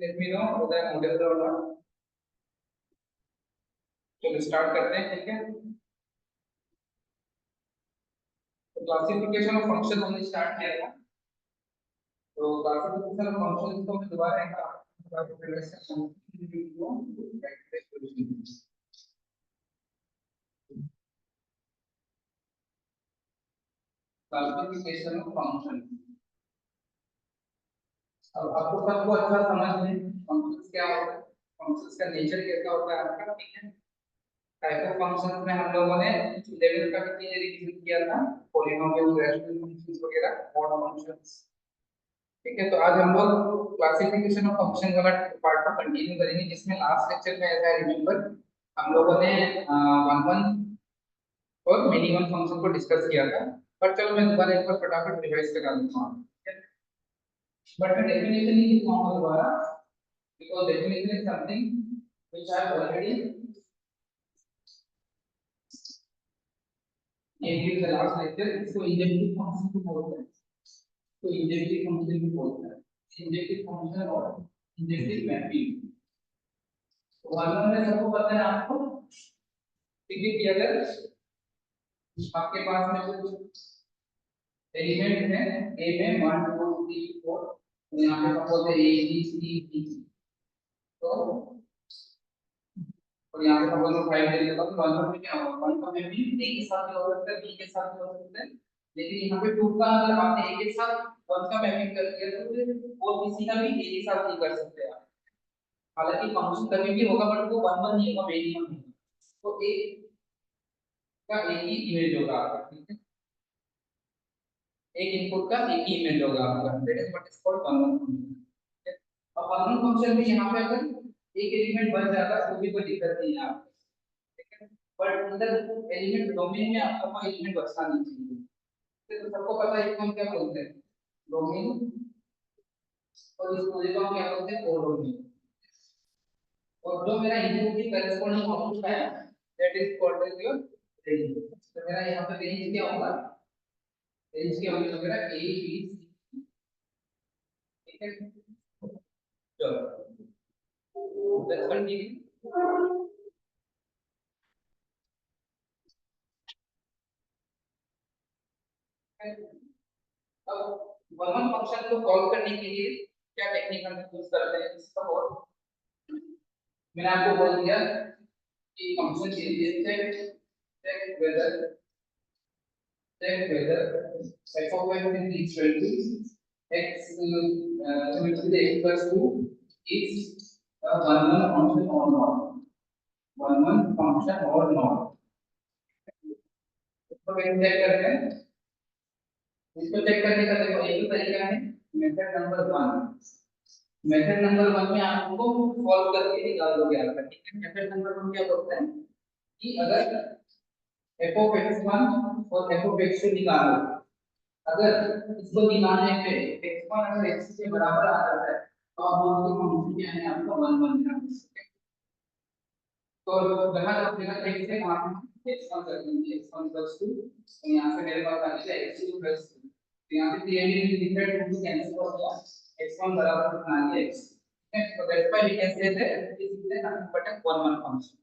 Let me know whether I'm audible or not. चलो start करते हैं, ठीक है। तो क्लासिफिकेशन ऑफ फंक्शन हमने स्टार्ट किया था। तो क्लासिफिकेशन ऑफ फंक्शंस को मैं दोबारा एक बार क्लासिफिकेशन ऑफ फंक्शन। अब आपको सबको अच्छा समझ में फंक्शंस क्या होता है, फंक्शंस का नेचर कैसा होता है आपका, ठीक है। टाइप ऑफ फंक्शंस में हम लोगों ने 11 का भी रिवीजन किया था, पॉलिनोमियल, रैशनल फंक्शंस वगैरह, ऑड फंक्शंस, ठीक है। तो आज हम लोग क्लासिफिकेशन ऑफ फंक्शन वाला पार्ट को कंटिन्यू करेंगे, जिसमें लास्ट लेक्चर में ऐसा रिमेंबर हम लोगों ने वन वन और मिनिमम फंक्शन को डिस्कस किया था। पर चलो मैं दोबारा एक बार फटाफट रिवाइज करा देता हूँ। बट मैं डेफिनेशन नहीं लिखूंगा दोबारा, because definition is something which I have already in the last lecture. इसको इंजेक्टिव फंक्शन को बोलते हैं। तो इंजेक्टिव फंक्शन भी बोलते हैं, इंजेक्टिव फंक्शन और इंजेक्टिव मैपिंग। तो वन में सबको पता है आपको, ठीक है। कि अगर आपके पास में कुछ एलिमेंट है ए में 1 2 3 4, तो यहाँ पे सपोज है ए बी सी डी, तो और यहाँ पे सपोज 5 दे देता हूँ, तो 1 में क्या होगा, 1 का में भी ए के साथ भी हो सकता है, बी के साथ भी हो सकता है। लेकिन यहाँ पे 2 का अगर आपने ए के साथ 1 का मैपिंग कर दिया तो फिर और किसी का भी ए के साथ नहीं कर सकते आप। हालांकि फंक्शन कभी भी होगा, बट वो 1 1 नहीं होगा, मिनिमम होगा। तो ए का एक ही इमेज होगा आपका, ठीक है। एक इनपुट का एक ही इमेज होगा आपका, that is what is called one one function. अब वन वन फंक्शन में यहाँ पे अगर एक एलिमेंट बच जाता है तो भी कोई दिक्कत नहीं है आपको, ठीक है। बट अंदर एलिमेंट डोमेन में आपका कोई एलिमेंट बचना नहीं चाहिए। तो सबको पता है इसको हम क्या बोलते हैं, डोमेन। और इस पूरे को हम क्या बोलते हैं, कोडोमेन। और जो मेरा इनपुट की करेस्पॉन्डिंग आउटपुट है, that is called as your range. तो मेरा यहाँ पे रेंज क्या होगा, रेंज क्या होगी मेरा ए बी सी, ठीक है। चलो लेट्स कंटिन्यू। अब वन फंक्शन को कॉल करने के लिए क्या टेक्निक हम यूज करते हैं, इसका और मैंने आपको बोल दिया कि फंक्शन के लिए check check whether f of x is equal to x which is equals to is a one function or not, one function or not। इसको कैसे चेक करते हैं, इसको चेक करने का देखो एक ही तरीका है, मेथड नंबर 1। मेथड नंबर 1 में आपको सॉल्व करके निकाल दोगे आपका, ठीक है। मेथड नंबर 1 क्या बोलता है कि अगर f of x1 और f of x2 निकालो, अगर इसको निकालने पे x1 अगर x के बराबर आ जाता है तो आप बोलते हो फंक्शन क्या है आपका 1 1 है। तो जहां जब मेरा x है वहां पे x1 कर देंगे, x1 2, और यहां से मेरे पास आ जाएगा x2 2। तो यहां पे क्लियरली दिख रहा है 2 कैंसिल हो गया, x1 बराबर बना लिया x, ठीक है। तो that's why we can say that this is nothing but a 1 1 function.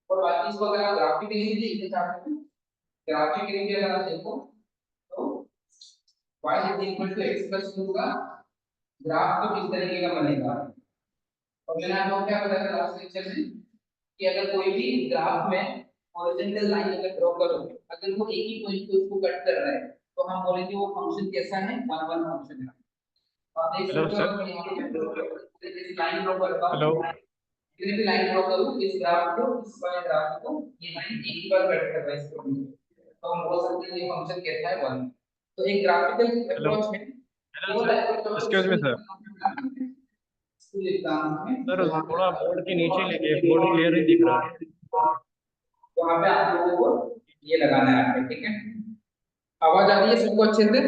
और बाकी इसको अगर आप ग्राफिकली देखना चाहते हैं, ग्राफिकली अगर आप देखो तो y is equal to x plus 2 का ग्राफ तो किस तरीके का बनेगा। और मैंने आपको क्या बताया था लास्ट लेक्चर में कि अगर कोई भी ग्राफ में हॉरिजॉन्टल लाइन अगर ड्रॉ करो, अगर वो एक ही पॉइंट पे उसको कट कर रहा है, तो हम बोलेंगे वो फंक्शन कैसा है, वन वन फंक्शन है। आप देख हेलो सकते हो सर। अगर मैं यहाँ पे इस लाइन ड्रॉ करता हेलो। हूँ, इतने भी लाइन ड्रॉ करूँ इस ग्राफ को, इस वाले ग्राफ को, ये लाइन एक ही बार कट कर रहा है इस पॉइंट पे, तो हम बोल सकते हैं ये फंक्शन कैसा है, वन। तो एक ग्राफिकल हेलो। अप्रोच है, हेलो केवल sir. Approach excuse me sir. School exam में सर वहां थोड़ा बोर्ड के नीचे लेके, बोर्ड क्लियर नहीं दिख रहा। पे आप लोगों को ये लगाना है आपके, ठीक है। आवाज आ रही है सबको अच्छे से,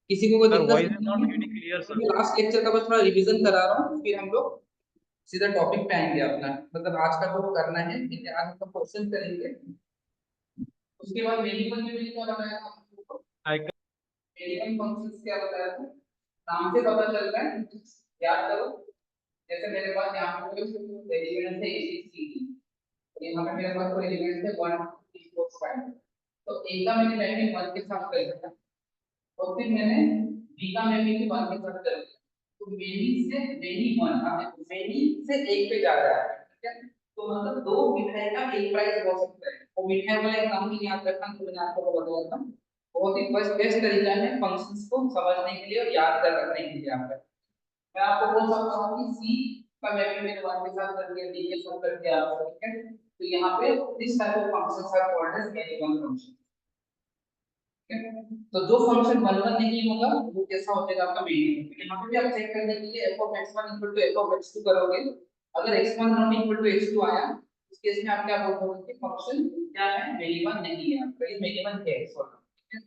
किसी को कोई सर दिक्कत वॉइस इज नहीं नॉट है। गेटिंग क्लियर तो सर। मैं लास्ट लेक्चर का बस थोड़ा रिवीजन करा रहा हूँ, फिर हम लोग सीधा टॉपिक पे आएंगे अपना, मतलब आज का जो करना है, ठीक है। आज हम क्वेश्चन करेंगे, उसके बाद वेरिएबल में मैंने क्या बताया था आपको, आई वेरिएबल फंक्शंस क्या बताया था, नाम से पता चलता है, याद करो। जैसे मेरे पास यहाँ पे कोई एलिमेंट है ABCD, तो यहाँ पे मेरे पास कोई एलिमेंट है 1 2 3 4 5, तो A का मैंने मैपिंग 1 के साथ कर दिया और फिर मैंने B का मैपिंग भी 1 के साथ कर दिया, तो मेनी से मेनी 1, आप देखो मेनी से 1 पे जा रहा है, ठीक है, तो मतलब दो मिठाई का एक प्राइस हो सकता है। वो मिठाई वाला एग्जांपल याद रखना, तो मैंने आपको बता देता हूँ, बहुत ही बेस्ट तरीका है फंक्शंस को समझने के लिए और याद कर रखने के लिए आपका। मैं आपको बोल सकता हूँ कि सी का मैपिंग मैंने 1 के साथ कर दिया, डी के साथ कर दिया, ठीक है, तो यहाँ पे this type of functions are called as any one function, ठीक है। तो जो फंक्शन 1 1 नहीं होगा वो कैसा हो जाएगा आपका मेन। यहाँ पे भी आप चेक करने के लिए f(x1) f(x2) करोगे, अगर x1 not equal to x2 आया, उस केस में आप क्या बोलोगे कि फंक्शन क्या है, मिनिमम नहीं है, आपका ये मिनिमम है, सॉरी, ठीक है।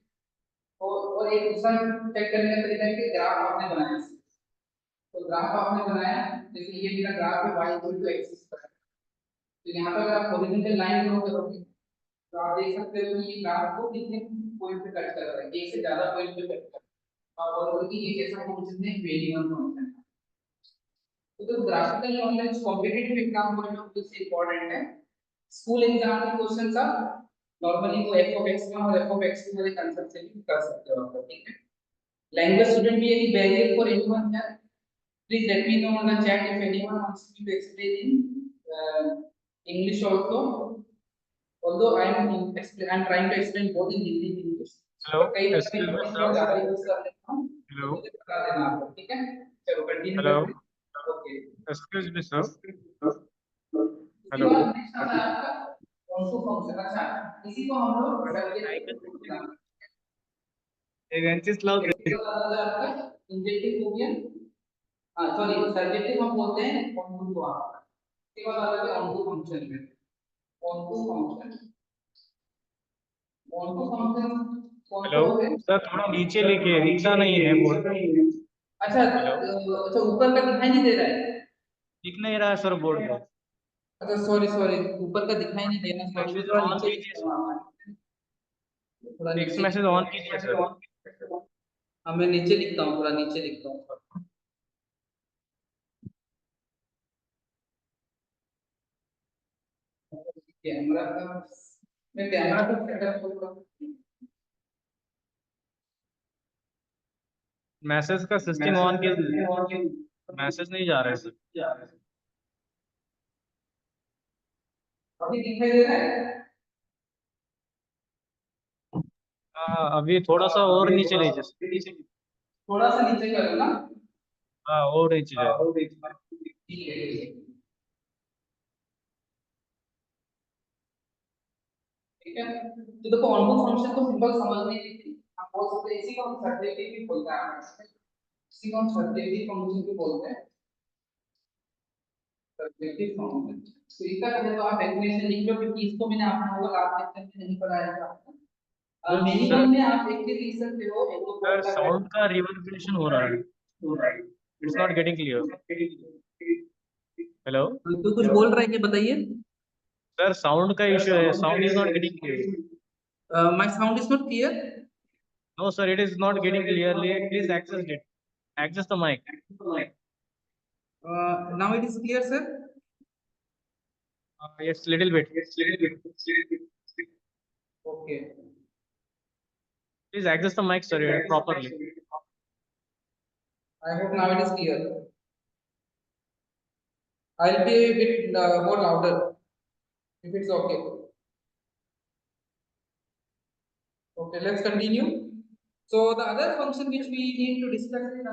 और एक दूसरा चेक करने का तरीका है कि ग्राफ आपने बनाया, तो ग्राफ आपने बनाया, जैसे ये मेरा ग्राफ है y equal to x square, तो यहाँ पर अगर आप हॉरिजॉन्टल लाइन ड्रॉ करोगे तो आप देख सकते हो कि ये ग्राफ को कितने पॉइंट पे कट कर रहा है, एक से ज्यादा पॉइंट पे कट कर रहा है, और बोलोगे कि ये कैसा फंक्शन है, वेरिएबल फंक्शन है। तो ग्राफिकल नॉलेज कॉम्पिटिटिव एग्जाम में बहुत से इंपॉर्टेंट है। स्कूल एग्जाम के क्वेश्चंस आप नॉर्मली वो f(x1) और f(x2) वाले कांसेप्ट से भी कर सकते हो आप, ठीक है। लैंग्वेज स्टूडेंट भी यदि बैरियर फॉर एनीवन है, please let me know on the chat if anyone wants me to explain in English also. Although I'm trying to explain both in Hindi and English. Hello, But कई बार मैं excuse me English थोड़ा sir. ज्यादा use कर लेता हूँ, तो hello मुझे बता देना आपको, ठीक है। चलो कंटिन्यू हेलो, करते हैं। Okay, excuse me sir. उसके हेलो। बाद नेक्स्ट आता है आपका कॉन्टूर फंक्शन। अच्छा, इसी को हम लोग इसके बाद आता है आपका इंजेक्टिव फंक्शन, हाँ सॉरी सर्जेक्टिव हम बोलते हैं कॉन्टूर को आपका। इसके बाद आता है कॉन्टूर फंक्शन में, कॉन्टूर फंक्शन, कॉन्टूर फंक्शन कौन सा हेलो होता है? सर, थोड़ा नीचे लेके दिखता नहीं है बोर्ड। अच्छा हेलो, अच्छा ऊपर का दिखाई नहीं दे रहा है। दिख नहीं रहा है सर बोर्ड पे। अच्छा सॉरी सॉरी, ऊपर का दिखाई नहीं दे रहा, सॉरी, मैं मैसेज थोड़ा ऑन नीचे कीजिए लिखता सर, हूँ, थोड़ा टेक्स्ट नीचे मैसेज लिखता ऑन कीजिए सर। हूँ। हाँ मैं नीचे लिखता हूँ, थोड़ा नीचे लिखता हूँ। कैमरा का, मैं कैमरा का सेटअप करूँगा। मैसेज का सिस्टम ऑन कीजिए, मैसेज नहीं जा रहा है सर। अभी दिखाई दे रहा है? हाँ, अभी थोड़ा सा और नीचे लीजिए सर। थोड़ा सा नीचे करो ना। हाँ, और नीचे जाए। ठीक है, ठीक है। तो देखो ऑनटू फंक्शन को सिंपल समझने के लिए आप बोल सकते हैं, इसी को हम सर्जेक्टिव भी बोलते हैं, इसी को हम सर्जेक्टिव फंक्शन भी बोलते हैं, सर्जेक्टिव फंक्शन। तो इसका पहले तो आप डेफिनेशन लिख लो, क्योंकि इसको मैंने आप लोगों को लास्ट लेक्चर में नहीं पढ़ाया था। सर, मिनिमम में आप एक चीज लिख सकते हो, एक तो सर पॉइंट का साउंड का रिवर्बरेशन हो रहा है, it's not getting clear. Hello तो कुछ बोल रहा है कि बताइए। सर, साउंड का इशू है, sound is not getting clear. My sound is not clear. No sir, it is not getting clearly, please access it, access the mic. Now it is clear sir. Yes, little bit. Okay, please access the mic sir properly. I hope now it is clear. I'll be a bit more louder if it's okay. Okay, let's continue. So the other function which we need to discuss is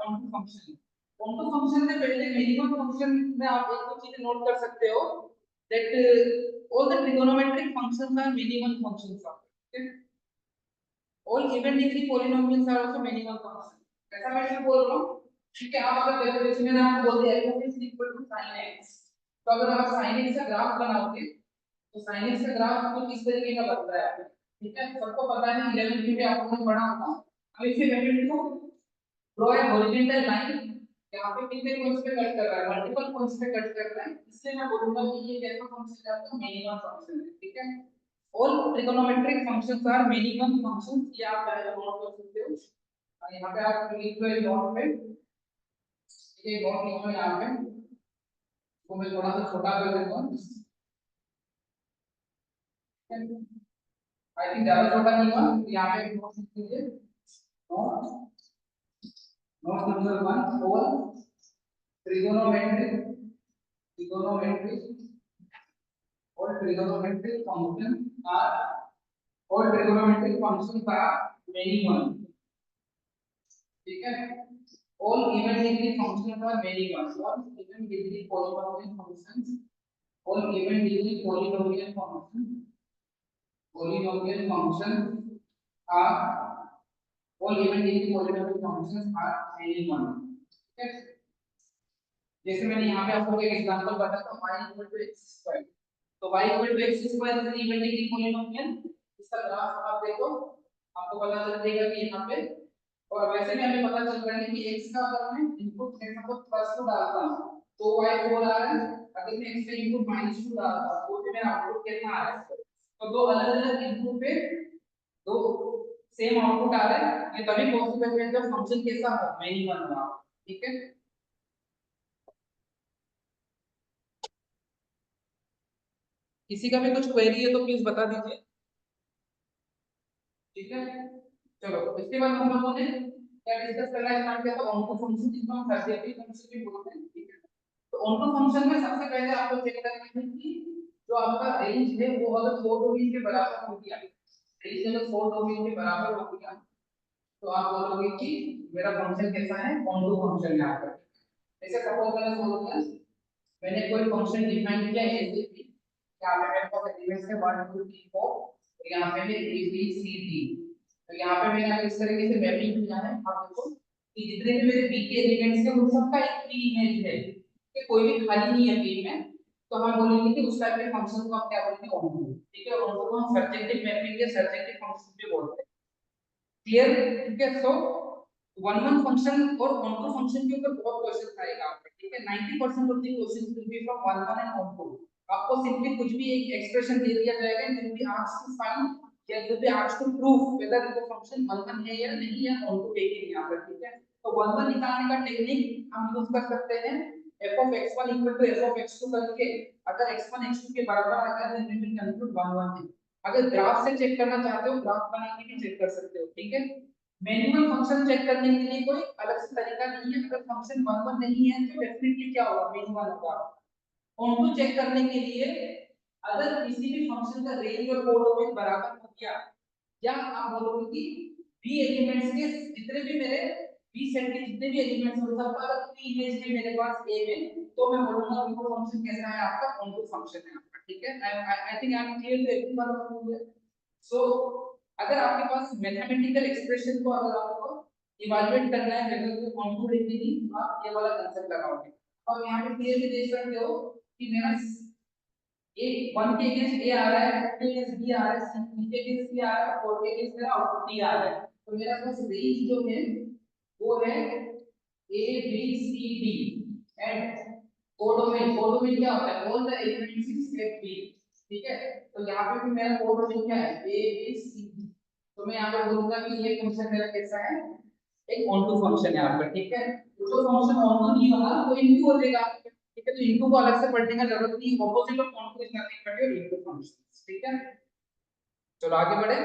onto function. Onto function में पहले minimum function में आप एक दो चीजें note कर सकते हो, that all the trigonometric functions are minimum functions of, okay? All even degree polynomials are also minimum function. ऐसा मैं इसमें बोल रहा हूँ, ठीक है। आप अगर डेफिनेशन में आपको बोलते हैं f is equal to sin x, तो अगर आप sin x का ग्राफ बनाओगे तो sin x का ग्राफ कुछ इस तरीके का बनता है, ठीक है। सबको पता है 11th में आपको पढ़ा होगा। अब इसे मैं को ड्रॉ ए हॉरिजॉन्टल लाइन, यहाँ पे कितने पॉइंट्स पे कट कर रहा है, मल्टीपल पॉइंट्स पे कट कर रहा है, इसलिए मैं बोलूंगा कि ये कैसा फंक्शन है, आपका मिनिमम फंक्शन है, ठीक है। All trigonometric functions are minimum functions, ये आप पहले नोट कर सकते हो। और यहाँ पे आप लिख लो नोट में, ये नोट लिखो यहाँ पे, तो मैं थोड़ा सा छोटा कर देता हूँ। आई थिंक ज्यादा छोटा नहीं हुआ, यहाँ पे नोट लिख लीजिए। नोट नोट नंबर 1 और ट्रिगोनोमेट्रिक ट्रिगोनोमेट्रिक और ट्रिगोनोमेट्रिक फंक्शन आर और ट्रिगोनोमेट्रिक फंक्शन का मिनिमम, ठीक है। all even degree functions are minimum, all even degree polynomial functions, all even degree polynomial functions are all even degree polynomial functions are minimum, ठीक है। जैसे मैंने यहाँ पे आपको एक एग्जांपल बताया था y equal to x square, तो y equal to x square is even degree polynomial. इसका ग्राफ आप देखो, आपको पता चल जाएगा कि यहाँ पे, और वैसे भी हमें पता चल रहा है कि x का अगर मैं इनपुट जैसा को +2 डालता हूं तो y 4 आ रहा है, अगर मैं x का इनपुट -2 डालता हूं तो मेरा आउटपुट कितना आ रहा है। तो दो अलग-अलग इनपुट पे दो सेम आउटपुट आ रहा है, ये तभी पॉसिबल है जब फंक्शन कैसा हो, मिनिमम हो, ठीक है। किसी का भी कुछ क्वेरी है तो प्लीज बता दीजिए, ठीक है। चलो इसके बाद हम लोगों ने क्या डिस्कस करना स्टार्ट किया, तो ऑनटू फंक्शन जिसको हम सर्जेटिव फंक्शन भी बोलते हैं, ठीक है। तो ऑनटू फंक्शन में सबसे पहले आपको चेक करना है कि जो आपका रेंज है वो अगर 4 डोमेन के बराबर हो गया, रेंज अगर 4 डोमेन के बराबर हो गया तो आप बोलोगे कि मेरा फंक्शन कैसा है, ऑनटू फंक्शन है आपका। जैसे सपोज मैंने बोल दिया, मैंने कोई फंक्शन डिफाइन किया है जैसे कि यहाँ पे मेरे पास एलिमेंट्स है 1 2 3 4 और यहाँ पे है a b c d। तो यहाँ पे मैंने इस तरीके से मैपिंग किया है, आप देखो कि जितने भी मेरे b के एलिमेंट्स हैं उन सबका एक p इमेज है, कि कोई भी खाली नहीं है p में। तो हम बोलेंगे कि उस टाइप के फंक्शन को हम क्या बोलेंगे, ऑनटू, ठीक है। ऑनटू को हम सर्जेक्टिव मैपिंग या सर्जेक्टिव फंक्शन भी बोलते हैं, क्लियर, ठीक है। सो वन वन फंक्शन और ऑनटू फंक्शन के ऊपर बहुत क्वेश्चन आएगा आपका, ठीक है। 90% of the questions will be from one one and onto. आपको सिंपली कुछ भी एक एक्सप्रेशन दे दिया जाएगा, you will be asked to find या you will be asked to prove whether वो फंक्शन वन वन है या नहीं, या ऑनटू है कि नहीं यहाँ पर, ठीक है। तो वन वन निकालने का टेक्निक हम यूज कर सकते हैं, f of x1 equal to f of x2 करके अगर x1 x2 के बराबर आ गया then we will conclude one one है। अगर ग्राफ से चेक करना चाहते हो, ग्राफ बना के भी चेक कर सकते हो, ठीक है। मिनिमम फंक्शन चेक करने के लिए कोई अलग से तरीका नहीं है, अगर फंक्शन वन वन नहीं है तो डेफिनेटली क्या होगा, मिनिमम होगा। ऑनटू चेक करने के लिए अगर किसी भी फंक्शन का रेंज और कोडोमेन बराबर हो गया, या आप बोलोगे कि बी एलिमेंट्स के जितने भी मेरे बी सेट के जितने भी एलिमेंट्स हैं सबका अगर पी इमेज है मेरे पास ए में, तो मैं बोलूंगा कि वो फंक्शन कैसा है आपका, ऑनटू फंक्शन है आपका, ठीक है। I think I am clear to everyone. So अगर आपके पास मैथमेटिकल एक्सप्रेशन को अगर आपको इवैल्यूएट करना है वेदर वो ऑनटू है कि नहीं, आप ये वाला कांसेप्ट लगाओगे। और यहाँ पे क्लियरली देख सकते हो कि मेरा ए 1 के अगेंस्ट ए आ रहा है, 2 के अगेंस्ट बी आ रहा है, 3 के अगेंस्ट सी आ रहा है, 4 के अगेंस्ट मेरा आउटपुट डी आ रहा है। तो मेरा पास रेंज जो है वो है A B C D and codomain क्या होता है, all the elements in set B, ठीक है। तो यहाँ पे भी मेरा कोडोमेन क्या है, ए बी सी डी। तो मैं यहाँ पे बोलूंगा कि ये फंक्शन मेरा कैसा है, एक ऑनटू फंक्शन है आपका, ठीक है। तो फंक्शन ऑनटू नहीं होगा तो इनटू हो जाएगा, ठीक है। तो इनटू को अलग से पढ़ने का जरूरत नहीं, opposite of onto is nothing but your into function, ठीक है। चलो आगे बढ़े।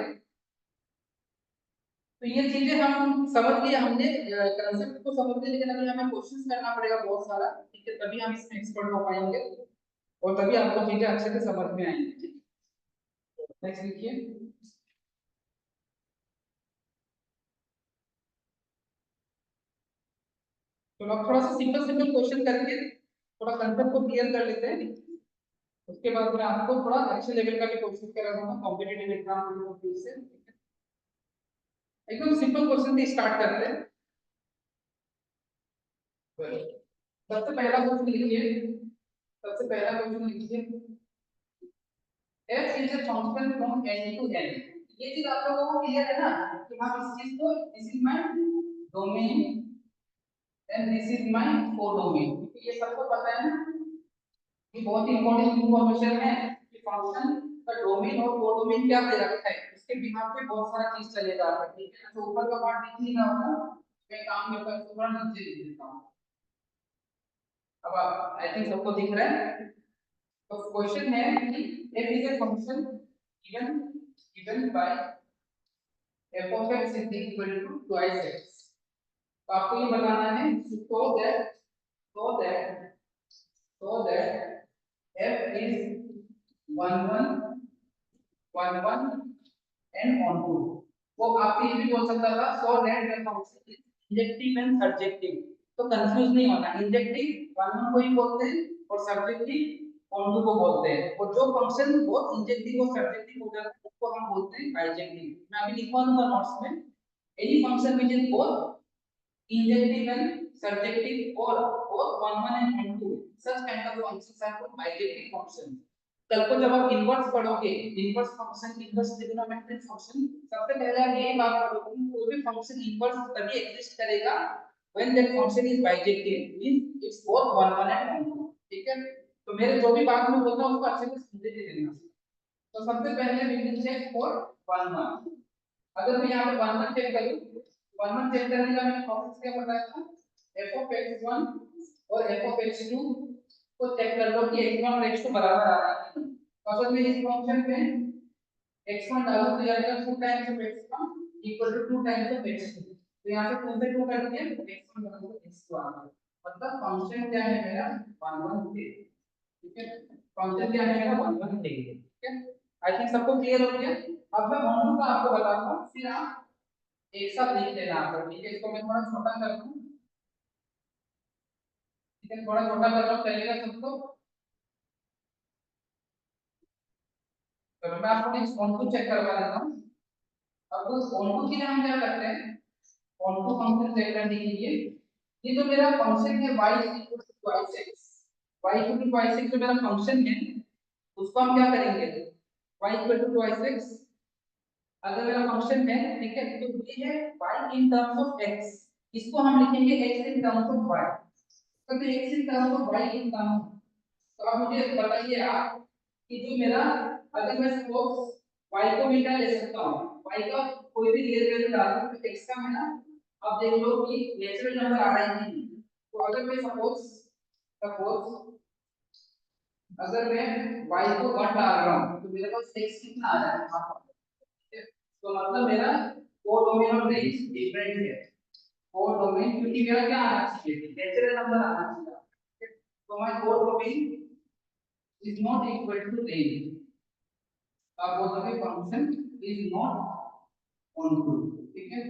तो ये चीजें हम समझ लिए, हमने कांसेप्ट को समझ लिए, लेकिन अभी हमें क्वेश्चंस करना पड़ेगा बहुत सारा, ठीक है, तभी हम इसमें एक्सपर्ट हो पाएंगे और तभी आपको चीजें अच्छे से समझ में आएंगी, ठीक है। नेक्स्ट लिखिए। तो अब थोड़ा सा सिंपल सिंपल क्वेश्चन करके थोड़ा कंसेप्ट को क्लियर कर लेते हैं, उसके बाद मैं आपको थोड़ा अच्छे लेवल का भी क्वेश्चन करा दूंगा कॉम्पिटिटिव एग्जाम से। एकदम सिंपल क्वेश्चन से स्टार्ट करते हैं। सबसे पहला क्वेश्चन लिखिए, सबसे पहला क्वेश्चन लिखिए, f is a function from n to n। ये चीज आप लोगों को क्लियर है ना कि हम इस चीज को, this is my domain and this is my codomain, ये सबको पता है ना। ये बहुत ही इंपॉर्टेंट इंफॉर्मेशन है कि फंक्शन का डोमेन और कोडोमेन क्या दे रखा है, इसके बिना पे बहुत सारा चीज चलेगा, ठीक है। तो ऊपर का पार्ट दिख नहीं रहा होगा, मैं काम करता हूं थोड़ा नीचे लिख देता हूं। अब आई थिंक सबको दिख रहा है। तो क्वेश्चन है कि f is a function given given by f of x is equal to twice x। तो आपको ये बताना है so that f is 1 1 1 1 and on 2। वो आपसे ये भी बोल सकता था so that the function is injective and surjective। तो कंफ्यूज नहीं होना, इंजेक्टिव 1 1 को ही बोलते हैं और सब्जेक्टिव on 2 को बोलते हैं। और जो फंक्शन बहुत इंजेक्टिव और सब्जेक्टिव हो जाता है उसको हम बोलते हैं बाइजेक्टिव। मैं अभी लिखवा दूंगा नोट्स में, any function which is both injective and surjective or both on 1 and on 2, such kind of functions are called bijective functions। कल को जब आप इनवर्स पढ़ोगे, inverse function, inverse trigonometric function, सबसे पहले आप यही बात पढ़ोगे कि कोई भी फंक्शन इनवर्स तभी एग्जिस्ट करेगा when that function is bijective, means it's both 1 1 and on 2। ठीक है, तो मेरे जो भी बात में बोलता हूं उसको अच्छे से समझ के लेना। तो सबसे पहले we will check for 1 1। अगर मैं यहां पे 1 1 चेक करूं, 1 1 चेक करने का मैंने प्रोसेस क्या बताया था, f of x1 और f of x2 को चेक कर लो कि x1 और x2 बराबर आ रहा है। तो अगर मैं इस फंक्शन में x1 डालूं तो यह आएगा 2 times of x1 equal to 2 times of x2। तो यहां से 2 से 2 कट दिया तो x1 बराबर x2 आ गया। मतलब फंक्शन क्या है मेरा 1 1 थे। ठीक है, फंक्शन क्या है मेरा 1 1 थे। ठीक है, आई थिंक सबको क्लियर हो गया। अब मैं होमवर्क का आपको बताऊंगा, फिर आप एक साथ लिख लेना आपको। ठीक है, इसको मैं थोड़ा छोटा कर दूं। ठीक है, थोड़ा छोटा कर लो, चलेगा सबको। तो मैं आपको नेक्स्ट ऑन टू चेक करवा देता हूं। अब उस ऑन टू के लिए हम क्या करते हैं, ऑन टू फंक्शन चेक करने के लिए ये जो मेरा फंक्शन है y equal to twice x, y equal to twice x जो मेरा फंक्शन है उसको हम क्या करेंगे, y equal to twice x अगर मेरा फंक्शन है, ठीक है, तो ये है y in terms of x, इसको हम लिखेंगे x in terms of y। तो x in terms of y in terms, तो अब मुझे बताइए आप कि जो मेरा, अगर मैं सपोज y को मैं क्या ले सकता हूं, y का कोई भी रियल वैल्यू डाल दूं तो x का मेरा, अब देख लो कि नेचुरल नंबर आ रहा है कि नहीं। तो अगर मैं सपोज अगर मैं y को 1 डाल रहा हूं तो मेरे पास x कितना आ रहा है, तो मतलब मेरा कोडोमेन और रेंज डिफरेंट है। कोडोमेन क्योंकि मेरा क्या आना चाहिए, नेचुरल नंबर आना चाहिए, तो my codomain is not equal to range. आप बोलोगे function is not onto. ठीक है,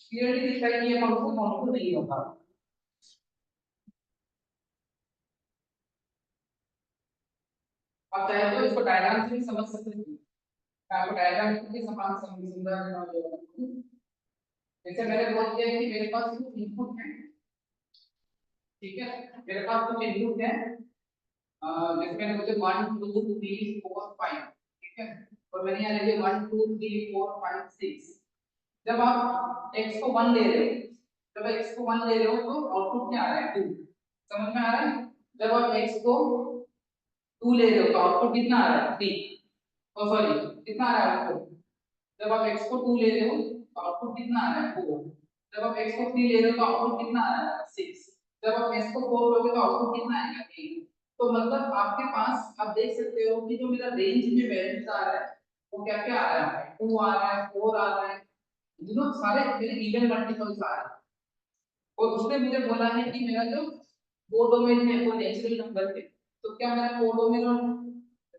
क्लियरली दिख रहा है कि ये फंक्शन ऑन टू नहीं होगा। आप चाहे तो इसको डायग्राम से भी समझ सकते हैं, मैं आपको डायग्राम के समान समझ। जैसे मैंने बोल दिया कि मेरे पास कुछ इनपुट है, ठीक है, मेरे पास कुछ इनपुट है, जैसे मैंने मुझे 1 2 3 4 5, ठीक है, और मैंने यहाँ लिखे 1 2 3 4 5 6। जब आप x को 1 ले रहे हो, जब x को 1 ले रहे हो तो आउटपुट क्या आ रहा है 2, समझ में आ रहा है। जब आप x को 2 ले रहे हो तो आउटपुट कितना आ रहा है 3, ओ सॉरी कितना आ रहा है आउटपुट, जब आप x को 2 ले रहे हो तो आउटपुट कितना आ रहा है 4, जब आप x को 3 ले रहे हो तो आउटपुट कितना आ रहा है 6, जब आप x को 4 लोगे तो आउटपुट कितना आएगा 8। तो मतलब आपके पास आप देख सकते हो कि जो मेरा रेंज में वैल्यूज आ रहा है वो क्या क्या आ रहा है, 2 आ रहा है, 4 आ रहा है, दोनों सारे मेरे इवन मल्टीपल्स आ रहे हैं। और उसने मुझे बोला है कि मेरा जो कोडोमेन है वो नेचुरल नंबर है, तो क्या मेरा कोडोमेन और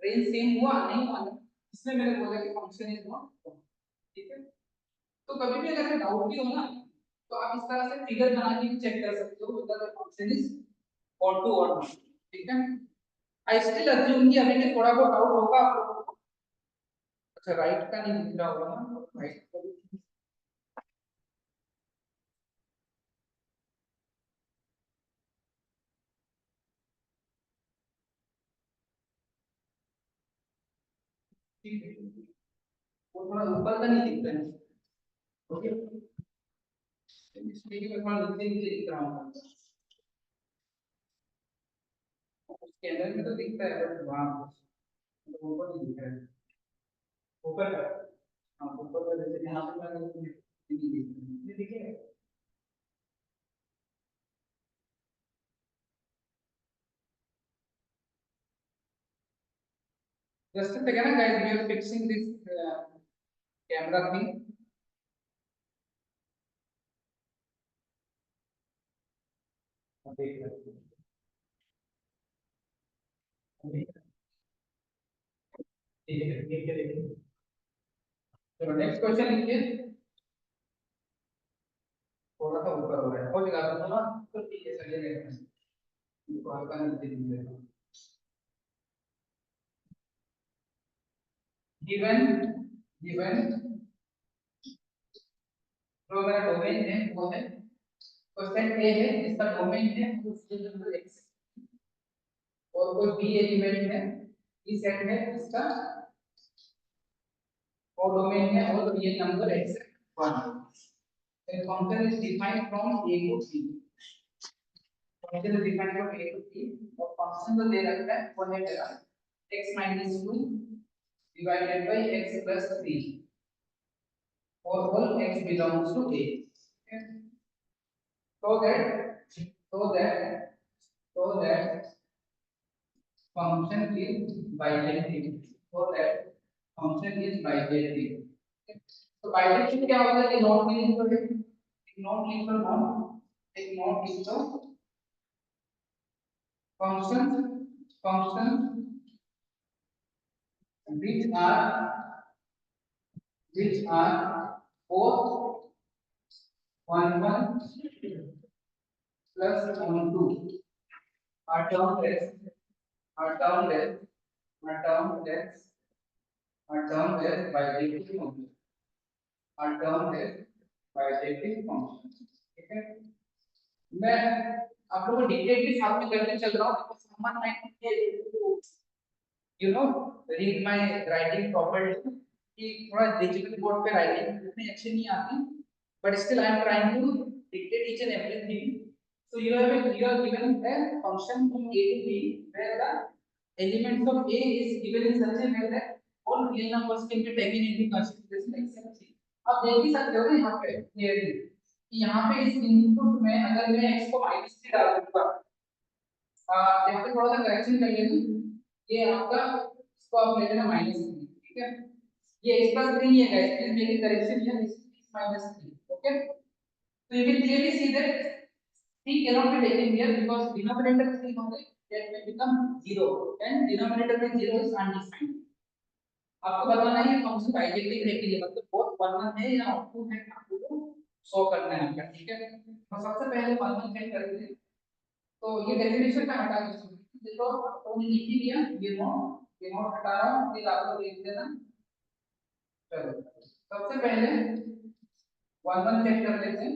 रेंज सेम हुआ, नहीं हुआ ना, इसलिए मैंने बोला कि फंक्शन इज नॉट। ठीक है, तो कभी भी अगर डाउट भी हो ना तो आप इस तरह से फिगर बना के भी चेक कर सकते हो whether the function is odd to odd not। ठीक है, आई स्टिल अज्यूम कि अभी भी थोड़ा बहुत डाउट होगा आप लोगों को। अच्छा, राइट का नहीं दिख रहा होगा ना, राइट का भी ठीक है, वो थोड़ा ऊपर का नहीं दिख रहा है। ओके, इसलिए मैं थोड़ा नीचे नीचे दिख रहा हूँ, उसके अंदर में तो दिखता है बट वहाँ ऊपर नहीं दिख रहा है। ऊपर का, हाँ ऊपर का, जैसे यहाँ पे मैं नहीं दिख रहा है, ये दिखे। Just a second, guys. We are fixing this camera thing. चलो नेक्स्ट क्वेश्चन लिखिए। थोड़ा सा ऊपर हो रहा है, हो जाएगा थोड़ा, तो ठीक है, चलिए देखते हैं। इनको हल्का नीचे दीजिएगा। गिवन गिवन जो मेरा डोमेन है वो है क्वेश्चन ए है, जिसका डोमेन है वो सेट नंबर x, और कोई बी एलिमेंट है, बी सेट है जिसका वो डोमेन है और ये नंबर x है 1। then function is defined from a to b, function is defined from a to b, और फंक्शन जो दे रखा है वो है मेरा x - 2 divided by x plus 3 for all x belongs to a, okay? so that so that so that function is bijective, so that function is bijective, okay? तो bijective क्या होता है कि नॉट लीनियर है, एक नॉट लीनियर नॉट, एक not linear function which are both 1 plus 1 2 are termed as are termed as are termed as are termed as bijective function, are termed as bijective function, ठीक है। मैं आप लोगों को detail के साथ में करके चल रहा हूँ, समझ में आए you know read my writing properly, कि थोड़ा डिजिटल बोर्ड पे राइटिंग इतनी अच्छी नहीं आती, but still I am trying to dictate each and everything. so you are given a function from a to b where the elements of a is given in such a way that all real numbers can be taken into consideration except c। आप देख ही सकते हो ना यहाँ पे clearly कि यहाँ पे इस इनपुट में अगर मैं x को -3 डाल दूंगा, यहाँ पे थोड़ा सा करेक्शन कर लेना, ये आपका इसको आप ले लेना -3, ठीक है। ये x प्लस 3 है guys, please make it correction here, this is -3, okay. so you can clearly see that 3 cannot be taken here because denominator 3 होंगे, that will become 0 and denominator में 0 is undefined। आपको बताना है ये फंक्शन बाइजेक्टिव है कि नहीं, मतलब बोथ 1 है या 2 है, आपको शो करना है आपका, ठीक है। तो सबसे पहले 1 चेक करते हैं, तो ये डेफिनेशन का हटा दो, देखो तो लिख ही दिया, ये नोट हटा रहा हूं, फिर आपको देख देना। चलो सबसे पहले 1 चेक कर लेते हैं,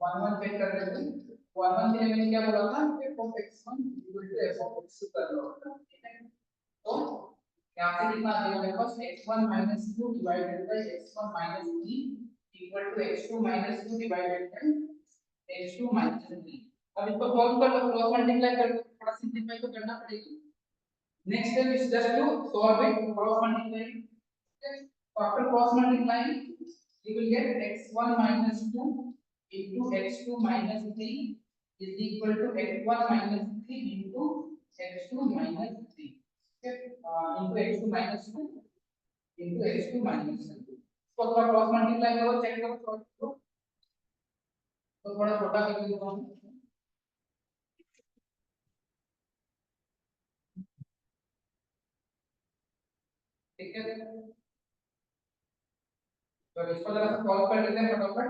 1 चेक कर लेते हैं। 1 के लिए मैंने क्या बोला था, f of x1 equal to f of x2 कर लो, ठीक है। तो यहाँ से लिखना देगा मेरे पास x1 - 2 divided by x1 - 3 equal to x2 - 2 divided by x2 - 3। अब इसको सॉल्व कर लो, क्रॉस मल्टीप्लाई कर लो, थोड़ा सिंपलीफाई तो करना पड़ेगा। Next step is just to solve it, cross multiply, okay? After cross multiplying you will get x1 - 2 into x2 - 3 is equal to x1 - 3 into x2 - 3, okay? Into x2 - 2 into x2 - 2, तो थोड़ा cross multiply करो, check करो, solve करो, तो थोड़ा छोटा कर देता हूं, ठीक है। तो इसको जरा सा सॉल्व कर लेते हैं फटाफट।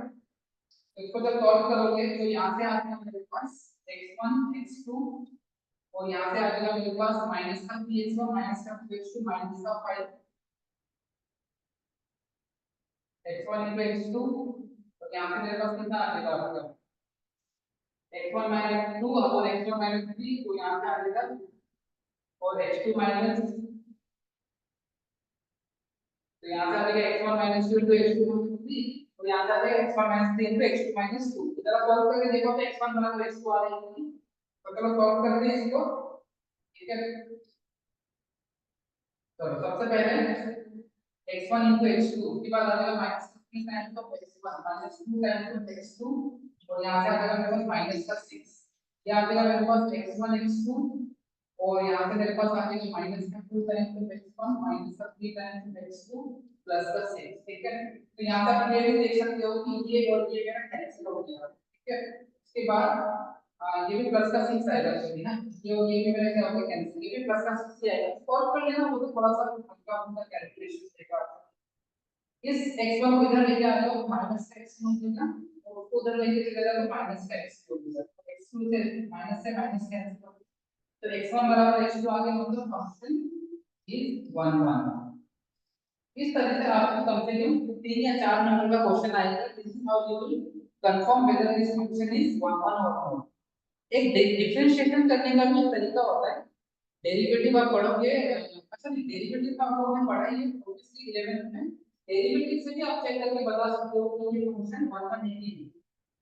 तो इसको जब सॉल्व करोगे तो यहाँ से आ जाएगा मेरे पास x1 x2, और यहाँ से आ जाएगा मेरे पास माइनस का 3x1 माइनस का 2x2 माइनस का 5 x1 into x2, तो यहाँ पे मेरे पास कितना आ जाएगा आपका x1 minus 2 और x1 minus 3, तो यहाँ पे आ जाएगा, और x2 minus, तो यहाँ से आ जाएगा x1 minus 2 into x2 minus 3, और यहाँ से आ जाएगा x1 minus 3 into x2 minus 2। इधर सॉल्व करके देखो तो x1 बराबर x2 आ जाएगा, तो चलो सॉल्व करते हैं इसको, ठीक है। तो सबसे पहले x1 into x2 के बाद आ जाएगा minus 3 times of x1 minus 2 times of x2, और यहाँ से आ जाएगा मेरे पास माइनस का 6, ये आ जाएगा मेरे पास x1 x2 और यहाँ से मेरे पास आ गया माइनस का 2 टाइम्स ऑफ x1 माइनस का 3 टाइम्स ऑफ x2 प्लस का 6, ठीक है। तो यहाँ पे आप ये भी देख सकते हो कि ये और ये मेरा कैंसिल हो गया, ठीक है। उसके बाद ये भी प्लस का 6 आएगा, चलिए ना, ये और ये भी मेरे क्या हो गया कैंसिल, ये भी प्लस का 6 आएगा। सॉल्व कर लेना, वो तो थोड़ा सा हल्का फुल्का कैलकुलेशन देगा। इस x1 को इधर लेके आ जाओ, माइनस का x1 देगा, और उसको उधर लेके चले जाओ तो माइनस का x2 देगा। x2 से माइनस कैंसिल, तो x1 बराबर x2 आ गया, मतलब फंक्शन इज 1 1। इस तरह से आपको कम से कम 3 या 4 नंबर का क्वेश्चन आएगा। This is how you will confirm whether this function is 1 1 और नॉट। एक डिफरेंशिएशन करने का भी तरीका होता है। डेरिवेटिव आप पढ़ोगे, अच्छा नहीं, डेरिवेटिव का हम लोगों ने पढ़ा ही है ऑब्वियसली 11th में। डेरिवेटिव से भी आप चेक करके बता सकते हो कि ये फंक्शन 1 1 नहीं है।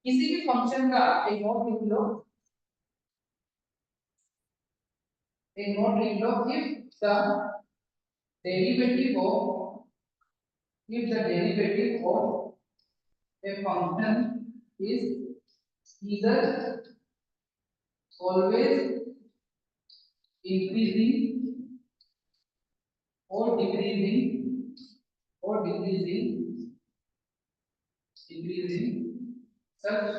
किसी भी फंक्शन का एक नोट लिख लो, एक नोट लिख लो, if the derivative of if the derivative of a function is either always increasing or decreasing or decreasing such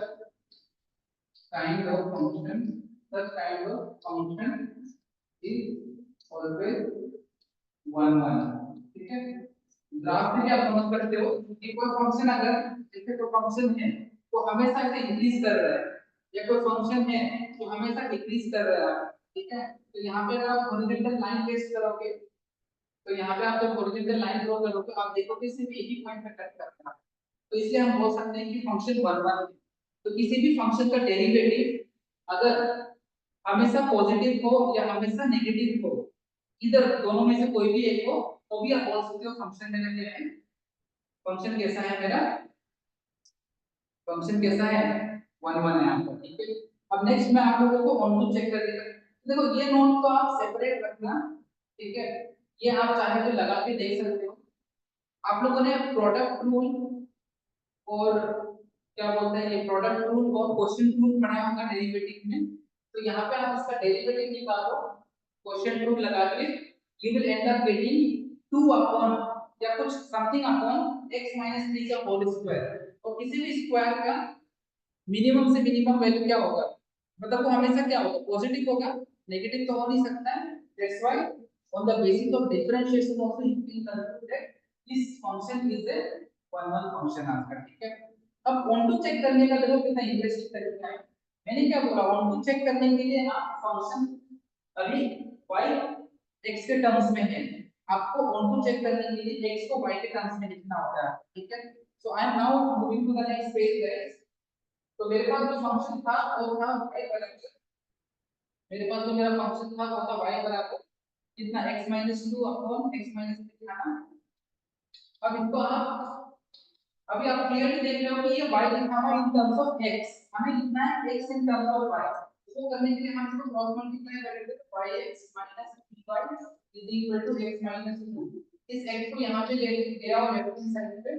kind of function is always 1 1, ठीक है। ग्राफ से क्या आप समझ सकते हो कि कोई फंक्शन अगर जैसे कोई फंक्शन है तो हमेशा से इंक्रीज कर रहा है, या कोई फंक्शन है तो हमेशा डिक्रीज कर रहा है, ठीक है। तो यहाँ पे अगर आप हॉरिजॉन्टल लाइन ट्रेस करोगे, तो यहाँ पे आप जब हॉरिजॉन्टल लाइन ड्रॉ करोगे आप देखोगे सिर्फ एक ही पॉइंट पे कट करता है, तो इसलिए हम बोल सकते हैं कि फंक्शन 1 1 है। तो किसी भी फंक्शन का डेरिवेटिव अगर हमेशा पॉजिटिव हो या हमेशा नेगेटिव हो, इधर दोनों में से कोई भी एक हो, तो भी आप बोल सकते हो फंक्शन मेरा क्या है, फंक्शन कैसा है मेरा, फंक्शन कैसा है 1 1 है आपका, ठीक है। अब नेक्स्ट मैं आप लोगों को ऑन टू चेक कर देगा। देखो ये नोट तो आप सेपरेट रखना, ठीक है। ये आप चाहे तो लगा के देख सकते हो। आप लोगों ने प्रोडक्ट रूल और क्या बोलते हैं ये प्रोडक्ट रूल और क्वेश्चन रूल पढ़ा होगा डेरिवेटिव में, तो यहाँ पे आप इसका डेरिवेटिव निकालो क्वेश्चन रूल लगा के, you will and up getting 2 upon या कुछ समथिंग अपॉन x 3 का होल स्क्वायर। और किसी भी स्क्वायर का मिनिमम से मिनिमम वैल्यू क्या होगा, मतलब वो हमेशा क्या होगा, पॉजिटिव होगा, नेगेटिव तो हो नहीं सकता है। That's why on the basis of differentiation also you can conclude that this function is a 1 1 function आपका, ठीक है। अब ऑन टू चेक करने का देखो कितना इंटरेस्टिंग तरीका है। मैंने क्या बोला, ऑन टू चेक करने के लिए आप फंक्शन अभी y x के टर्म्स में है, आपको ऑन टू चेक करने के लिए x को y के टर्म्स में लिखना होता है, ठीक है। So I am now moving to the next page guys. तो मेरे पास जो फंक्शन था वो था y बराबर, मेरे पास जो मेरा फंक्शन था वो था y बराबर कितना x 2 अपॉन x 3 था ना। अब इसको आप अभी आप क्लियरली देख रहे हो कि ये y लिखा हुआ इन टर्म्स ऑफ x, हमें लिखना है x in terms of y। इसको करने के लिए हम इसको क्रॉस मल्टीप्लाई करेंगे तो yx 3y is equal to x 2। इस x को यहां पे ले आओ लेफ्ट हैंड साइड पे,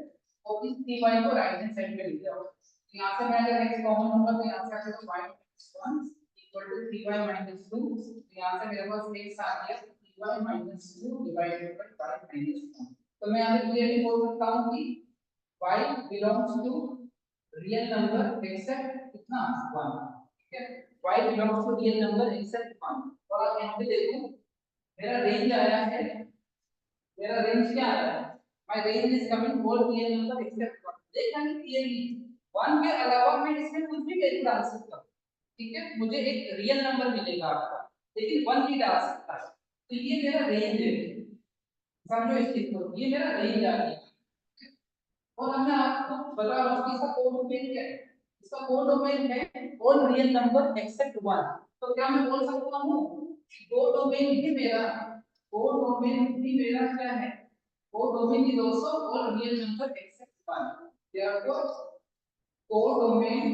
और इस 3y को राइट हैंड साइड पे ले आओ। यहां से मैं अगर x कॉमन लूंगा तो यहां से आ जाएगा y 1 इक्वल टू 3y 2। तो यहां से मेरे पास x आ गया 3y 2 डिवाइडेड बाय y 1। तो मैं यहां पे क्लियरली बोल सकता हूं कि y belongs to real number except कितना 1, ठीक है। y belongs to real number except 1। और आप यहां पे देखो मेरा रेंज आया है, मेरा रेंज क्या आया है, my range is coming for real number except 1। देखा नहीं क्लियरली 1 के अलावा मैं इसमें कुछ भी वैल्यू डाल सकता हूं, ठीक है। मुझे एक रियल नंबर मिलेगा आपका, लेकिन 1 नहीं डाल सकता। तो ये मेरा रेंज है, समझो इस चीज को, ये मेरा रेंज आ गया। और मैं आपको बता रहा हूं कि इसका कोड डोमेन क्या है, इसका कोड डोमेन है ऑल रियल नंबर एक्सेप्ट 1। तो क्या मैं बोल सकता हूं कोड डोमेन ही मेरा, कोड डोमेन ही मेरा क्या है, code domain is also all real number except 1। therefore code domain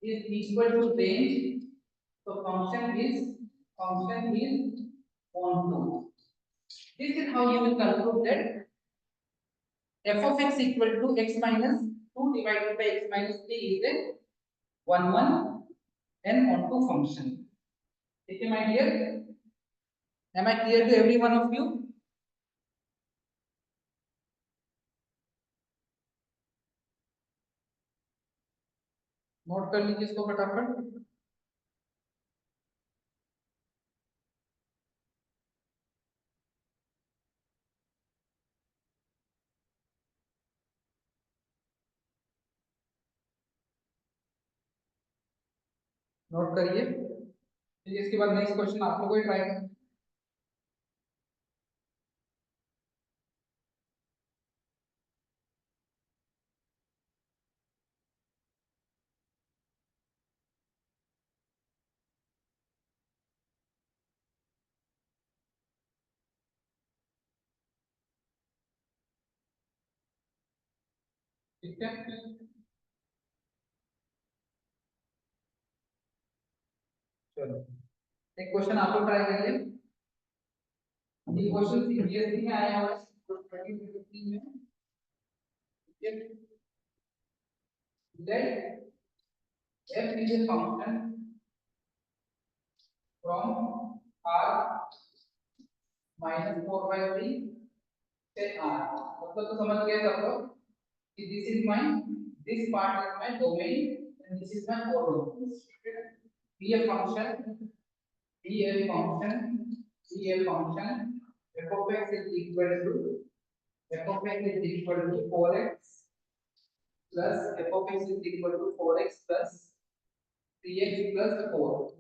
is equal to range, so function is onto। This is how you will conclude that f of x equal to x minus 2 divided by x minus 3 is a 1 1 and onto function। ठीक है my dear, am I clear to every one of you? नोट कर लीजिए इसको फटाफट। Note करिए। ठीक है, इसके बाद नेक्स्ट क्वेश्चन आप लोगों को ट्राई करना। ठीक है, चलो एक क्वेश्चन आप लोग ट्राई करिए। ये क्वेश्चन सीबीएसई में आया हुआ है 2015 में। Let f is a function from r minus 4 by 3 से r, मतलब तो समझ गए सब लोग कि this part is my domain and this is my codomain. be a function be a function be a function f of x is equal to 4x plus f of x is equal to 4x plus 3x plus 4.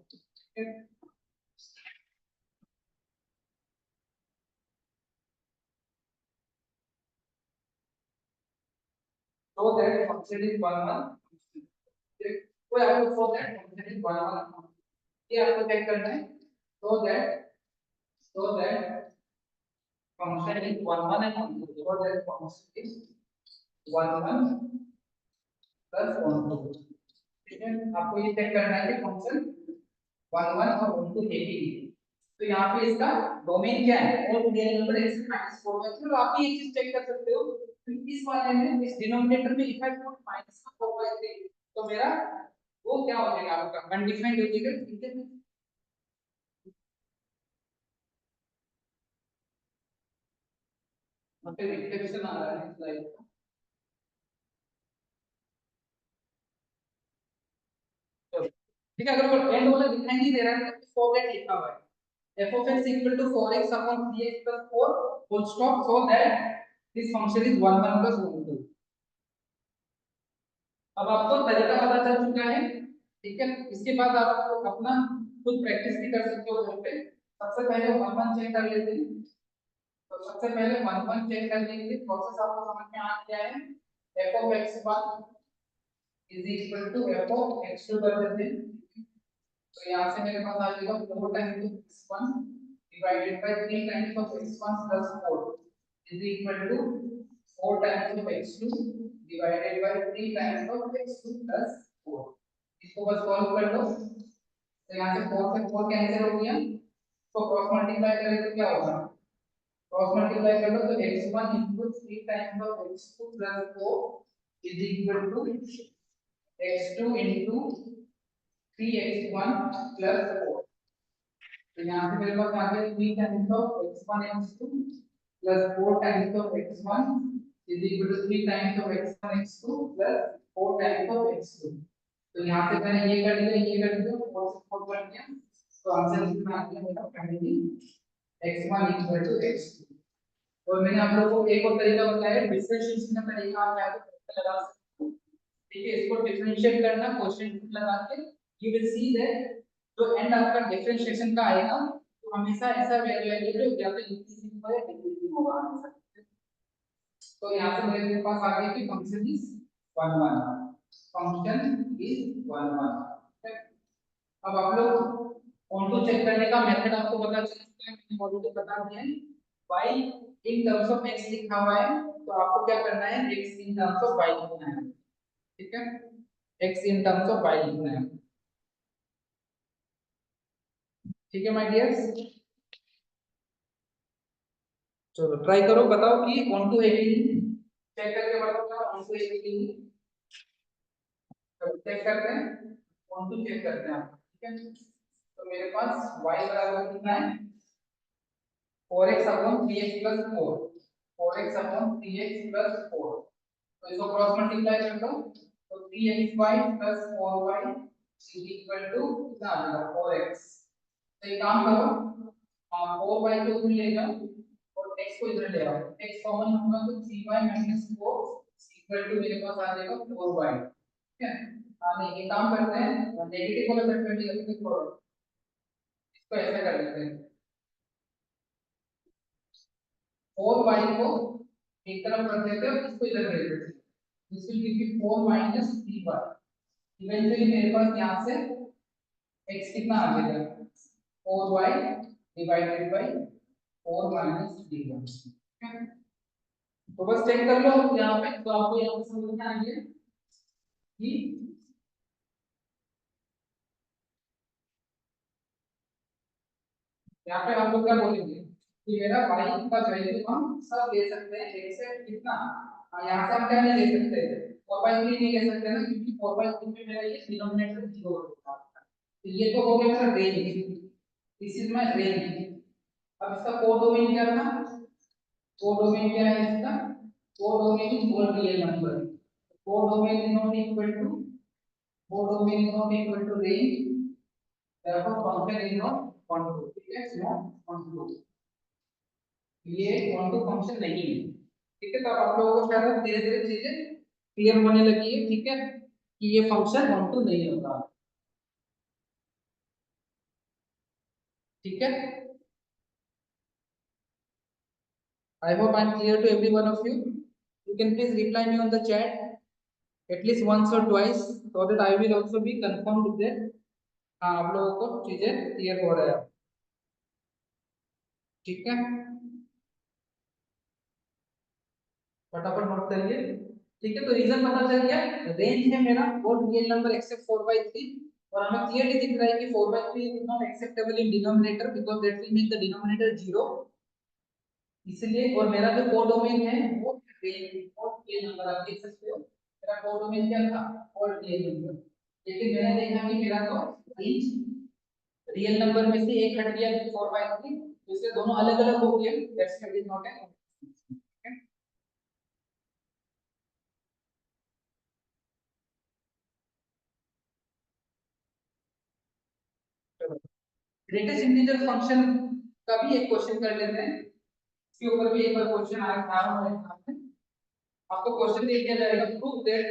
Okay. So that function is 1 1. कोई आपको so that function is 1 1. ये आपको check करना है। So that function is 1 1 and 1 2. So that function is 1 1 plus 1 2. ठीक है, आपको ये चेक करना है कि फंक्शन 1 1 और 1 2 एक ही है। तो यहाँ पे इसका डोमेन क्या है? और रियल नंबर x माइनस 4 है। तो आप ये चीज चेक कर सकते हो कि इस वाले में इस डिनोमिनेटर में इफ आई पुट माइनस का 4/3 तो मेरा वो क्या हो जाएगा आपका अनडिफाइंड हो जाएगा। ठीक है, मतलब रिफ्लेक्शन आ रहा है स्लाइड का। तो ठीक है, अगर वो एंड वाला दिखाई नहीं दे रहा है तो फॉरगेट लिखा हुआ है f of x equal to 4x upon 3x plus 4 full stop so that this function is 1 1 plus 1 2। अब आपको तरीका पता चल चुका है। ठीक है, इसके बाद आप अपना खुद प्रैक्टिस भी कर सकते हो घर पे। सबसे पहले 1 1 चेक कर लेते हैं। तो सबसे पहले 1 1 चेक करने के लिए प्रोसेस आपको समझ में आ गया है। f of x1 is equal to f of x2 कर देते हैं। तो यहाँ से मेरे पास आ जाएगा 4 times x1 divided by 3 times of x1 plus 4 is equal to 4 times of x2 divided by 3 times of x2 plus 4। इसको बस सॉल्व कर लो। तो यहाँ से 4 से 4 कैंसिल हो गया, तो क्रॉस मल्टीप्लाई करें तो क्या होगा? क्रॉस मल्टीप्लाई कर लो तो x1 into 3 times of x2 plus 4 is equal to x2 into 3x1 plus 4। तो यहाँ से मेरे पास आ गया 3 times of x1 x2 plus 4 times of x1 is equal to 3 times of x1 x2 plus 4 times of x2। तो यहाँ से मैंने ये कर दिया 4 से 4 कर दिया। तो आंसर इसमें आ गया मेरा finally x1 equal to x2। और मैंने आप लोगों को एक और तरीका बताया डिफरेंशिएशन का तरीका, आप चाहे तो लगा सकते हो। ठीक है, इसको डिफरेंशिएट करना क्वेश्चन लगा के यू विल सी दैट जो एंड आपका डिफरेंशिएशन का आएगा तो हमेशा ऐसा वेरिएबल हो या तो इंक्रीजिंग होगा या डिक्रीजिंग होगा आंसर। तो यहाँ से मेरे पास आ गया कि फंक्शन इज 1 1, फंक्शन इज 1 1। अब आप लोग ऑन टू चेक करने का मेथड आपको पता चल चुका है, मैंने ऑलरेडी बता दिया है। y in terms of x लिखा हुआ है तो आपको क्या करना है x in terms of y लिखना है। ठीक है, x in terms of y लिखना है। ठीक है माय डियर्स, चलो ट्राई करो, बताओ कि ऑन टू चेक करके बताओ क्या ऑन टू चेक करते हैं, ऑन टू चेक करते हैं आप। ठीक है, तो मेरे पास y बराबर कितना है 4x upon 3x plus 4, 4x upon 3x plus 4। तो इसको क्रॉस मल्टीप्लाई कर दो तो 3xy plus 4y is equal to कितना आ जाएगा 4x। तो एक काम करो 4y को इधर ले जाओ और x को इधर ले आओ, x कॉमन होगा तो 3y माइनस 4 इक्वल टू मेरे पास आ जाएगा 4y। ठीक है, नहीं एक काम करते हैं नेगेटिव वाला सेट करके इसको ऐसे कर लेते हैं 4y को एक तरफ रख देते हैं इसको इधर भेज देते हैं, this will give you 4 minus 3y। Eventually मेरे पास यहाँ से x कितना आ जाएगा 4y divided by 4 minus 3y। तो बस चेक कर लो यहाँ पे, तो आपको यहाँ पे समझ में आ गया कि यहाँ पे हम लोग क्या बोलेंगे कि मेरा y का वैल्यू हम सब ले सकते हैं एक्सेप्ट कितना, यहाँ से हम क्या नहीं ले सकते 4/3 नहीं ले सकते ना, क्योंकि 4/3 में मेरा ये डिनोमिनेटर 0 होगा। तो ये तो हो गया मेरा range, this is my range. अब इसका कोडोमेन क्या था, कोडोमेन क्या है इसका, codomain is all real number, codomain is not equal to, codomain is not equal to range, therefore function is not contour। ठीक है, नॉट contour, ये contour फंक्शन नहीं है। ठीक है, तो अब आप लोगों को शायद धीरे धीरे चीजें क्लियर होने लगी है। ठीक है, कि ये फंक्शन contour नहीं होता। ठीक है, I hope I am clear to every one of you. You can please reply me on the chat at least once or twice so that I will also be confirmed with that हाँ आप लोगों को चीजें clear हो रहा है। ठीक है, फटाफट नोट करिए। ठीक है, तो रीजन पता चल गया, रेंज है मेरा और रियल नंबर एक्सेप्ट 4/3, और हमें क्लियरली दिख रहा है कि 4/3 is not acceptable in denominator because that will make the denominator 0, इसलिए। और मेरा जो कोडोमेन है वो रेंज और रियल नंबर, आप देख सकते हो मेरा कोडोमेन क्या था और रियल नंबर, लेकिन मैंने देखा कि मेरा तो रेंज रियल नंबर में से एक हट गया 4/3, तो इसलिए दोनों अलग अलग हो गए, that's why it is not an. Greatest integer function का भी एक क्वेश्चन कर लेते हैं, इसके ऊपर भी एक बार क्वेश्चन आया था हमारे एग्जाम में। आपको क्वेश्चन दे दिया जाएगा, prove that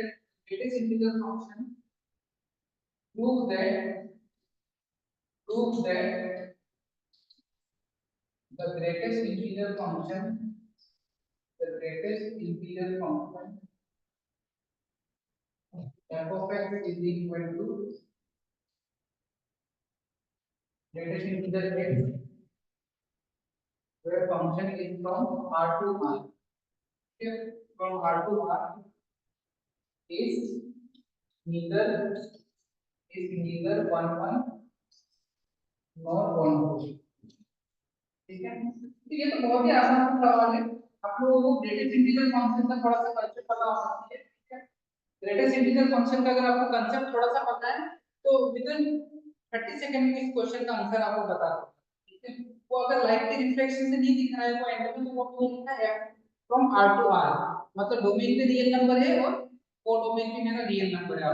greatest integer function, prove that, prove that the greatest integer function, the greatest integer function f of x is equal to greatest integer x where function is from R to R. If from R to R is neither 1 1 nor 1 2। ठीक है, तो ये तो बहुत ही आसान सवाल है, आप लोगों को ग्रेटेस्ट इंटीजर फंक्शन का थोड़ा सा कंसेप्ट पता होना चाहिए। ठीक है, ग्रेटेस्ट इंटीजर फंक्शन का अगर आपको कंसेप्ट थोड़ा सा पता है तो विद इन 30 सेकंड में इस क्वेश्चन का आंसर आपको बता दो। ठीक है, वो अगर लाइट के रिफ्लेक्शन से नहीं दिख रहा है वो एंड में, तो वो आपको लिखना है फ्रॉम आर टू आर, मतलब डोमेन पे रियल नंबर है और वो डोमेन पे मेरा रियल नंबर है।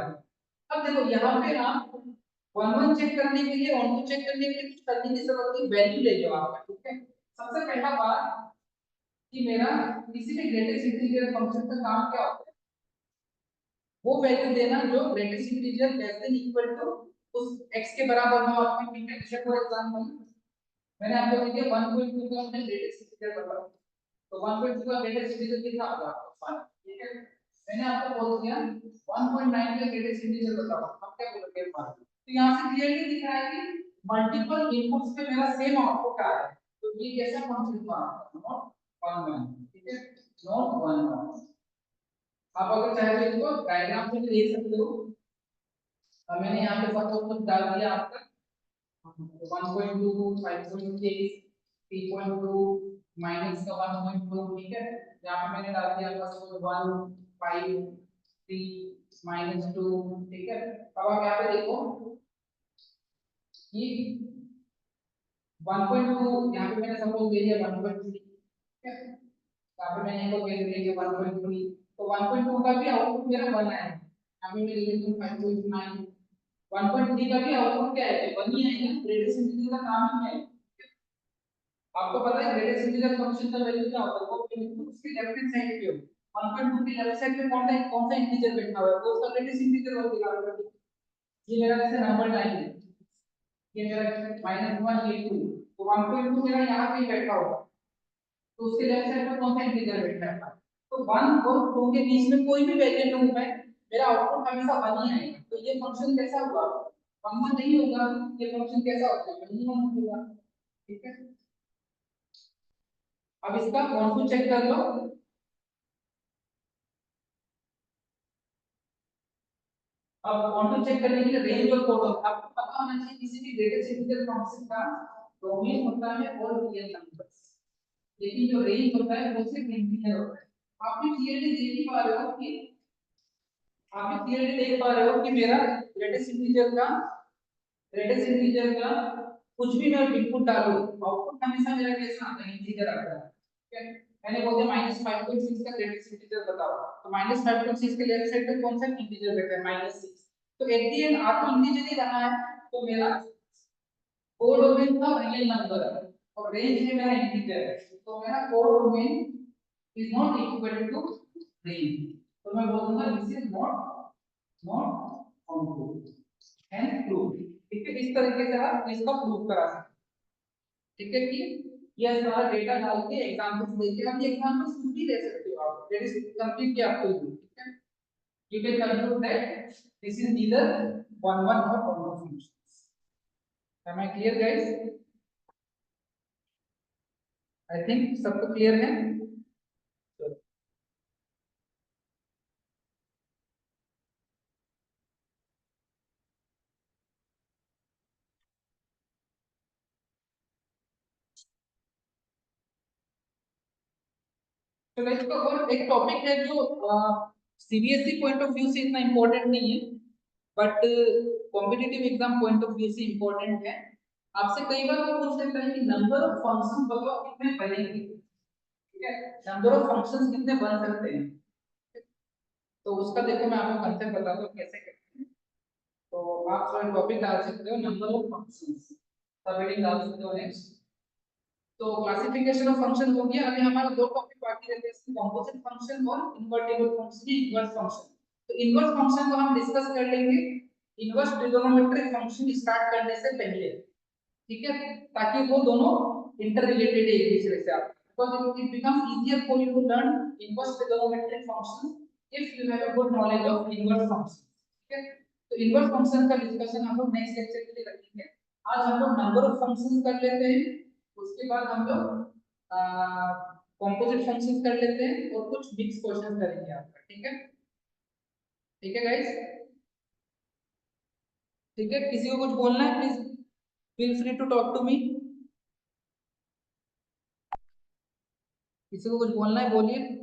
अब देखो यहाँ पे आप वन वन चेक करने के लिए, वन टू चेक करने के लिए कुछ करने की जरूरत नहीं, वैल्यू ले लो आप। ठीक है, सबसे पहला बात कि मेरा किसी भी ग्रेटेस्ट इंटीजर फंक्शन का काम क्या होता है, वो वैल्यू देना जो greatest integer less than equal to उस x के बराबर हो आपके। ठीक है, जैसे फॉर एग्जांपल मैंने आपको दिया 1.2 का हमने ग्रेटेस्ट इंटीजर बताया, तो 1.2 का ग्रेटेस्ट इंटीजर कितना होगा आपको 1। ठीक है, मैंने आपको बोल दिया 1.9 का ग्रेटेस्ट इंटीजर बताओ, आप क्या बोलोगे 1। तो यहाँ से क्लियरली दिख रहा है कि मल्टीपल इनपुट्स पे मेरा सेम आउटपुट आ रहा है, तो ये कैसा फंक्शन था, नॉट 1 1। ठीक है, नॉट 1 1। आप अगर चाहे तो इसको डायग्राम से भी देख सकते हो। मैंने यहाँ पे सपोज कुछ डाल दिया आपका 1.2 5.6 3.2 माइनस का 1.2। ठीक है, यहाँ पे मैंने डाल दिया आपका सपोज 1 5 3 -2। ठीक है, अब आप यहाँ पे देखो कि 1.2 यहाँ पे मैंने सपोज ले लिया 1.3, ठीक है, यहाँ पे मैंने एक और वैल्यू ले लिया 1.3, तो 1.2 का भी आउटपुट मेरा 1 आएगा, यहाँ पे मैं ले लेता हूँ 5.9, 1.3 का भी आउटपुट क्या है, 1 ही आएगा, ग्रेटेस्ट इंटीजर का काम ही है। आपको पता है ग्रेटेस्ट इंटीजर फंक्शन का वैल्यू क्या होता है, वो बिल्कुल उसकी लेफ्ट हैंड साइड पे हो, 1.2 की लेफ्ट साइड पे कौन सा इंटीजर बैठा हुआ है, वो उसका ग्रेटेस्ट इंटीजर हो जाएगा। ये मेरा जैसे नंबर लाइन है, ये मेरा -1 ये 2, तो 1.2 मेरा यहाँ पे ही बैठा होगा, तो उसके लेफ्ट साइड पे कौन सा इंटीजर बैठा है, तो 1 और 2 के बीच में कोई भी वैल्यू लूं मैं, मेरा आउटपुट हमेशा 1 ही आएगा। तो ये फंक्शन कैसा हुआ, 1 नहीं होगा, ये फंक्शन कैसा होगा, 1 ही होगा, ठीक है। अब इसका कौन चेक कर लो, अब कौन चेक करने के लिए रेंज और कोड आपको पता होना चाहिए, किसी भी ग्रेटेस्ट इंटीजर फंक्शन का डोमेन होता है और रियल नंबर्स, लेकिन जो रेंज होता है वो सिर्फ इंटीजर होता है। आप भी क्लियरली देख ही पा रहे हो कि मेरा ग्रेटेस्ट इंटीजर का कुछ भी मैं इनपुट डालूं, आउटपुट हमेशा मेरा कैसा आता है, इंटीजर आता है, ठीक है। मैंने बोल दिया -5.6 का ग्रेटेस्ट इंटीजर बताओ, तो -5.6 के लेफ्ट साइड पे कौन सा इंटीजर बैठा है, -6, तो एट द एंड आ तो इंटीजर ही रहा है, तो मेरा कोड डोमेन का रियल नंबर है और रेंज है मेरा इंटीजर है, तो मेरा codomain is not equal to range, तो मैं बोल दूंगा this is not countable and true, ठीक है। इस तरीके से आप इसका प्रूफ करा सकते हैं, ठीक है, कि ये सारा डेटा डाल के एग्जांपल्स देके हम ये एग्जांपल्स खुद भी दे सकते हो आप, that is completely up to you, ठीक है। You can conclude that this is neither one one और onto functions. Am I clear guys? I think सबको क्लियर है। तो गाइस, तो और एक टॉपिक है जो सीबीएसई पॉइंट ऑफ व्यू से इतना इंपॉर्टेंट नहीं है, but competitive exam point of view से इंपॉर्टेंट है। आपसे कई बार वो पूछ लेता है कि नंबर ऑफ फंक्शन बताओ कितने बनेंगे, ठीक है, नंबर ऑफ फंक्शंस कितने बन सकते हैं, तो उसका देखो मैं आपको कंसेप्ट बताता हूँ कैसे करते हैं। तो आप टॉपिक डाल सकते हो नंबर ऑफ फंक्शंस, सब हेडिंग डाल सकते हो नेक्स्ट। तो क्लासिफिकेशन ऑफ फंक्शन हो गया, अभी हमारा दो टॉपिक बाकी रहते हैं, कंपोजिट फंक्शन और इन्वर्टिबल फंक्शन, इन्वर्स फंक्शन। तो इन्वर्स फंक्शन को हम डिस्कस कर लेंगे इन्वर्स ट्रिगोनोमेट्रिक फंक्शन स्टार्ट करने से पहले, ठीक है, ताकि वो दोनों इंटर रिलेटेड है एक दूसरे से, आप because it becomes easier for you to learn inverse trigonometric function if you have a good knowledge of inverse function, ठीक है। तो इन्वर्स फंक्शन का डिस्कशन हम लोग नेक्स्ट लेक्चर के लिए रखेंगे। आज हम लोग नंबर ऑफ फंक्शंस कर लेते हैं, उसके बाद हम लोग कंपोजिट फंक्शंस कर लेते हैं और कुछ मिक्स क्वेश्चन करेंगे आपका, ठीक है, ठीक है गाइस, ठीक है। किसी को कुछ बोलना है please feel free to talk to me, किसी को कुछ बोलना है बोलिए।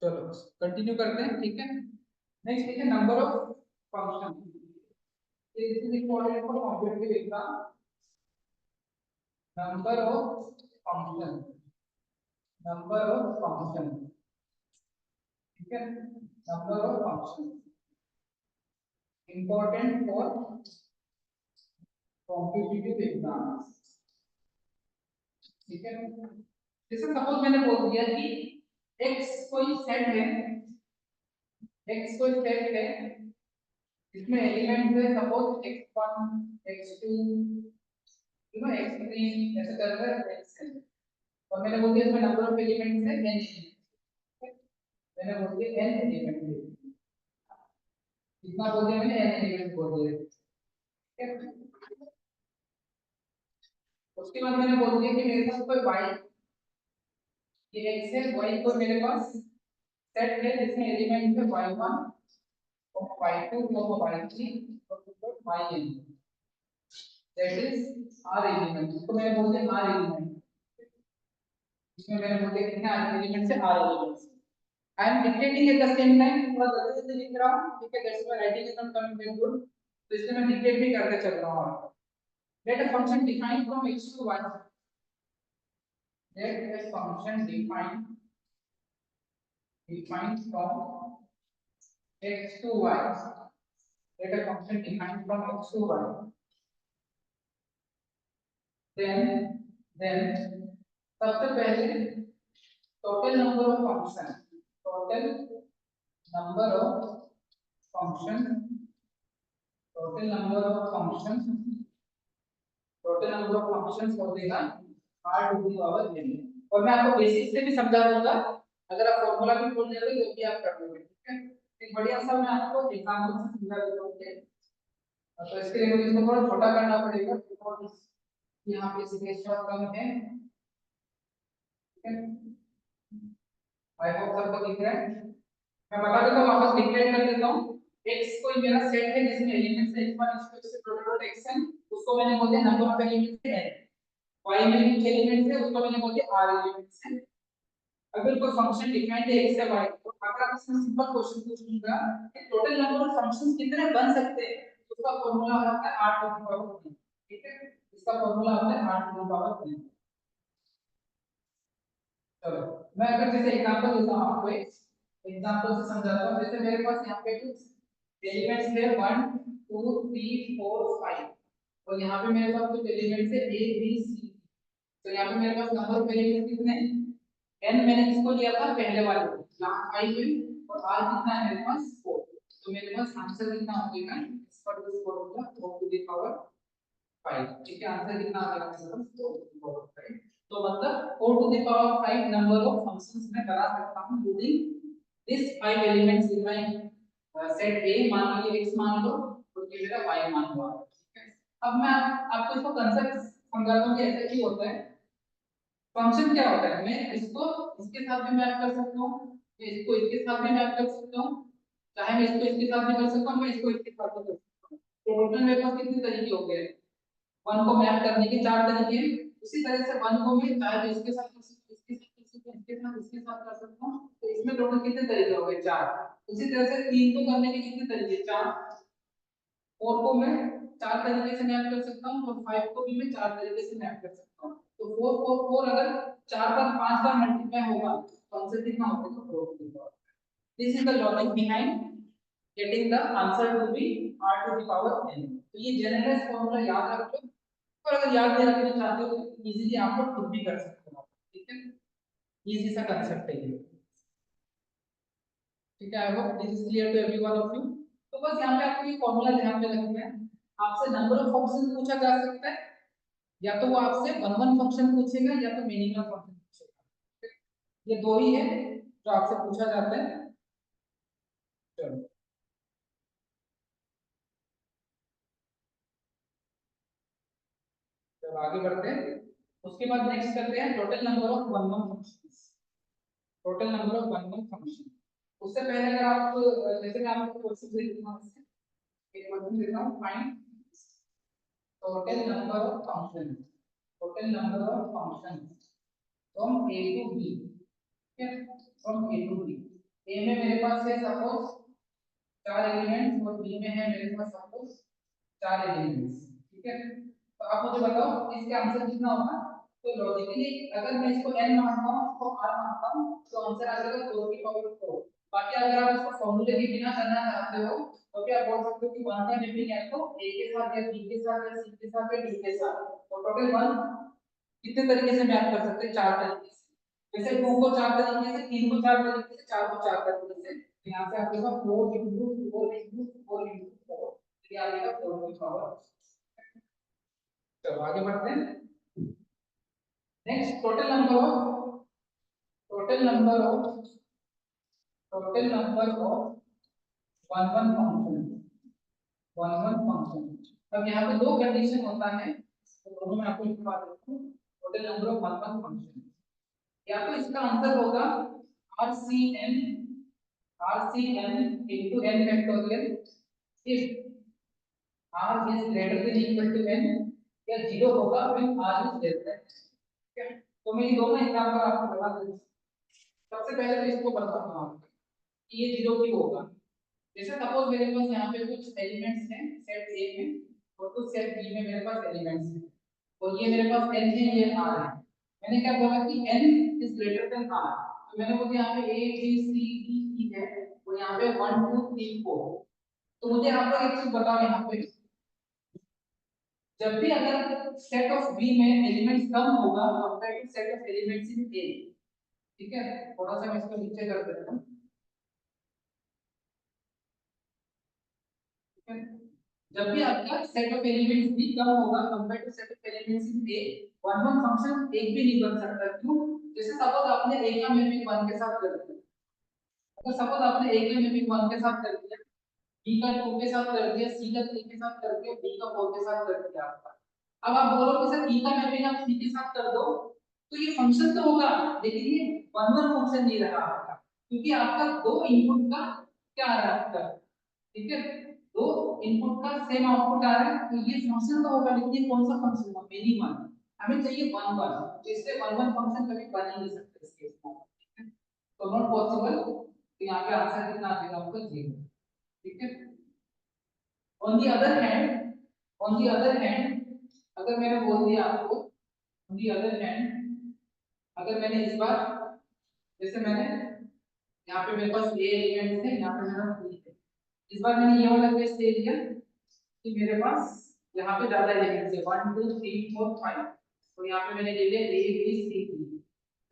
चलो कंटिन्यू करते हैं, ठीक है। नेक्स्ट है number of function, this is important for competitive exam, number of function, number of function, ठीक है, number of function important for competitive exams, ठीक है। जैसे सपोज मैंने बोल दिया कि x कोई सेट है, x कोई सेट है, इसमें एलिमेंट्स है सपोज x1 x2 x3 ऐसे कर रहे हैं, और मैंने बोल दिया इसमें नंबर ऑफ एलिमेंट्स है n, मैंने बोल दिया n एलिमेंट, कितना बोल दिया मैंने, n एलिमेंट बोल दिया, ठीक है। उसके बाद मैंने बोल दिया कि मेरे पास कोई y, ये x है, y को मेरे पास सेट है जिसमें एलिमेंट है y1 और y2 और y3 और yn, that is r element. इसको मैंने बोल दिया r एलिमेंट, इसमें मैंने बोल दिया कितने r एलिमेंट से r elements. I am dictating at the same time, थोड़ा जल्दी जल्दी लिख रहा हूँ, ठीक है, that's why writing is not coming very good, तो इसलिए मैं डिक्टेट भी करके चल रहा हूँ आपको। Let a function defined from x to y, let a function defined from x to y, let a function defined from x to y, then सबसे पहले total number of function, total number of function, total number of functions, total number of functions हो देगा r to the power n। और मैं आपको basic से भी समझा दूंगा, अगर आप फार्मूला भी बोल रहे हो तो भी आप कर लोगे, ठीक है। एक बढ़िया सा मैं आपको एग्जांपल से समझा देता हूँ, ओके। तो इसके लिए मुझे इसको थोड़ा छोटा करना पड़ेगा, बिकॉज़ यहाँ पे स्पेस थोड़ा कम है, ठीक है। आई होप सबको दिख रहा है। मैं बता देता हूँ, वापस डिक्लेयर कर देता हूँ। x कोई मेरा सेट है जिसमें एलिमेंट्स है x1 x2 से टोटल xn, उसको मैंने बोल दिया नंबर ऑफ एलिमेंट्स है n। y में कुछ एलिमेंट्स है उसको मैंने बोल दिया r एलिमेंट्स है। अगर कोई फंक्शन डिफाइंड है x से y, तो अगर आप इसमें सिंपल क्वेश्चन पूछूंगा कि टोटल नंबर ऑफ फंक्शंस कितने बन सकते हैं, तो उसका फार्मूला होता है r to the power n, ठीक है। इसका फार्मूला होता है r to the power n। चलो मैं अगर जैसे एग्जांपल देता हूं आपको, एक एग्जांपल से समझाता हूं। जैसे मेरे पास यहाँ पे कुछ एलिमेंट्स है 1 2 3 4 5, और यहाँ पे मेरे पास कुछ एलिमेंट्स है a b c। तो यहाँ पे मेरे पास नंबर ऑफ एलिमेंट्स कितने हैं, n मैंने किसको लिया था, पहले वाले को, यहाँ 5 है, और r कितना है मेरे पास 4। तो मेरे पास आंसर कितना हो जाएगा, इस पर दिस 4 होगा 4 टू द पावर 5, ठीक है। आंसर कितना आ जाएगा मेरे पास 4 टू द पावर 5। तो मतलब 4 to the power 5 number of functions मैं बना सकता हूं using this 5 elements in my set A, मान लीजिए x मान लो, और ये मेरा y मान लो, ठीक है। अब मैं आपको इसको कंसेप्ट समझाता हूं कि ऐसा क्यों होता है। फंक्शन क्या होता है, मैं इसको इसके साथ भी मैप कर सकता हूँ, मैं इसको इसके साथ भी मैप कर सकता हूँ, चाहे मैं इसको इसके साथ भी कर सकता हूँ, मैं इसको इसके साथ भी कर सकता हूँ। तो टोटल मेरे पास कितने तरीके हो गए, वन को मैप करने के 4 तरीके हैं। उसी तरह से वन को मैं चाहे तो इसके साथ कर सकता हूं, इसके साथ कर सकता हूं, इसके साथ इसके साथ कर सकता हूं। तो इसमें टोटल कितने तरीके हो गए, 4। उसी तरह से 3 को करने के कितने तरीके, 4। 4 को मैं 4 तरीके से मैप कर सकता हूं, और 5 को भी मैं 4 तरीके से मैप कर सकता हूं। तो 4 4 4 अगर 4 बार 5 बार मल्टीप्लाई होगा तो आंसर कितना होगा, 4 होगा। This is the logic behind getting the answer to be r to the power n। तो ये जनरलाइज फार्मूला याद रखो, और अगर याद नहीं रखना चाहते हो तो इजीली आप लोग खुद भी कर सकते हो, ठीक है। इजी सा कंसेप्ट है ये, ठीक है। I hope this is clear to everyone of you. तो बस यहाँ पे आपको ये फॉर्मूला ध्यान में रखना है। आपसे नंबर ऑफ फंक्शन पूछा जा सकता है, या तो वो आपसे वन वन फंक्शन पूछेगा या तो मिनिमम फंक्शन पूछेगा, ये दो ही है जो आपसे पूछा जाता है। चलो चलो आगे बढ़ते हैं। उसके बाद नेक्स्ट करते हैं total number of one one functions, total number of one one function. उससे पहले अगर आप, जैसे मैं आपको क्वेश्चन दे दूंगा, एक क्वेश्चन देता हूं, find total number of function, total number of function from a to b, ठीक है, from a to b। a में मेरे पास है सपोज 4 एलिमेंट्स, और b में है मेरे पास सपोज 4 एलिमेंट्स, ठीक है। तो आप मुझे बताओ इसका आंसर कितना होगा। तो लॉजिकली अगर मैं इसको n मानता हूं, इसको r मानता हूं, तो आंसर आ जाएगा 4 की पावर 4। बाकी अगर आप इसको फॉर्मूले के बिना करना चाहते हो तो क्या बोल सकते हो कि 1 का मैपिंग या तो a के साथ या b के साथ या c के साथ या d के साथ। तो टोटल 1 कितने तरीके से मैप कर सकते हैं, 4 तरीके से। जैसे 2 को 4 तरीके से, 3 को 4 तरीके से, 4 को 4 तरीके से। तो यहाँ से आपके पास 4 into 4 into 4 into 4, ये आ जाएगा 4 की पावर। चलो आगे बढ़ते हैं। Next total number of total number of one one function, one one function. अब यहाँ पे दो कंडीशन होता है, तो दोनों में आपको लिखवा देता हूँ। Total number of one one function, या तो इसका आंसर होगा RCN RCM into n factorial if r is greater than equal to n या 0 होगा when r is less than, ठीक है। तो मैं ये दोनों एग्जांपल आपको बता दूं। सबसे पहले तो इसको बताता हूं आपको कि ये 0 क्यों होगा। जैसे सपोज मेरे पास यहाँ पे कुछ एलिमेंट्स हैं सेट A में और कुछ सेट B में मेरे पास एलिमेंट्स हैं और ये मेरे पास n है ये r है। मैंने क्या बोला कि n is greater than r, तो मैंने बोला यहाँ पे A B C D E है और यहाँ पे 1 2 3 4। तो मुझे आप लोग एक चीज बताओ यहाँ पे, जब भी अगर सेट ऑफ बी में एलिमेंट्स कम होगा compare to set of elements in A, ठीक है, थोड़ा सा मैं इसको नीचे कर देता हूं, ठीक है। जब भी आपका सेट ऑफ एलिमेंट्स बी कम होगा compare to set of elements in A, one one function एक भी नहीं बन सकता। क्यों? जैसे सपोज आपने ए का मैपिंग 1 के साथ कर दिया, अगर सपोज आपने ए का मैपिंग 1 के साथ कर दिया, बी का 2 के साथ कर दिया, सी का 3 के साथ कर दिया, डी का 4 के साथ कर दिया आपका, अब आप बोलो कि सर ई का मैपिंग आप 3 के साथ कर दो, तो ये फंक्शन तो होगा लेकिन ये वन वन फंक्शन नहीं रहा आपका, क्योंकि आपका दो इनपुट का क्या आ रहा है आपका, ठीक है, दो इनपुट का सेम आउटपुट आ रहा है, तो ये फंक्शन तो होगा लेकिन ये कौन सा फंक्शन होगा, मिनिमम। हमें चाहिए वन वन, तो इससे वन वन फंक्शन कभी बन ही नहीं सकता इस केस में, ठीक है, तो नॉट पॉसिबल। तो यहाँ पे आंसर कितना आ जाएगा आपका 0, ठीक है। On the other hand, on the other hand अगर मैंने बोल दिया आपको, ऑन दी अदर हैंड अगर मैंने इस बार, जैसे मैंने यहाँ पे मेरे पास ए एलिमेंट है, यहाँ पे मेरा बी है, इस बार मैंने ये वाला केस ले लिया कि मेरे पास यहाँ पे ज्यादा एलिमेंट्स है 1 2 3 4 5, तो यहाँ पे मैंने ले लिया ए बी सी डी।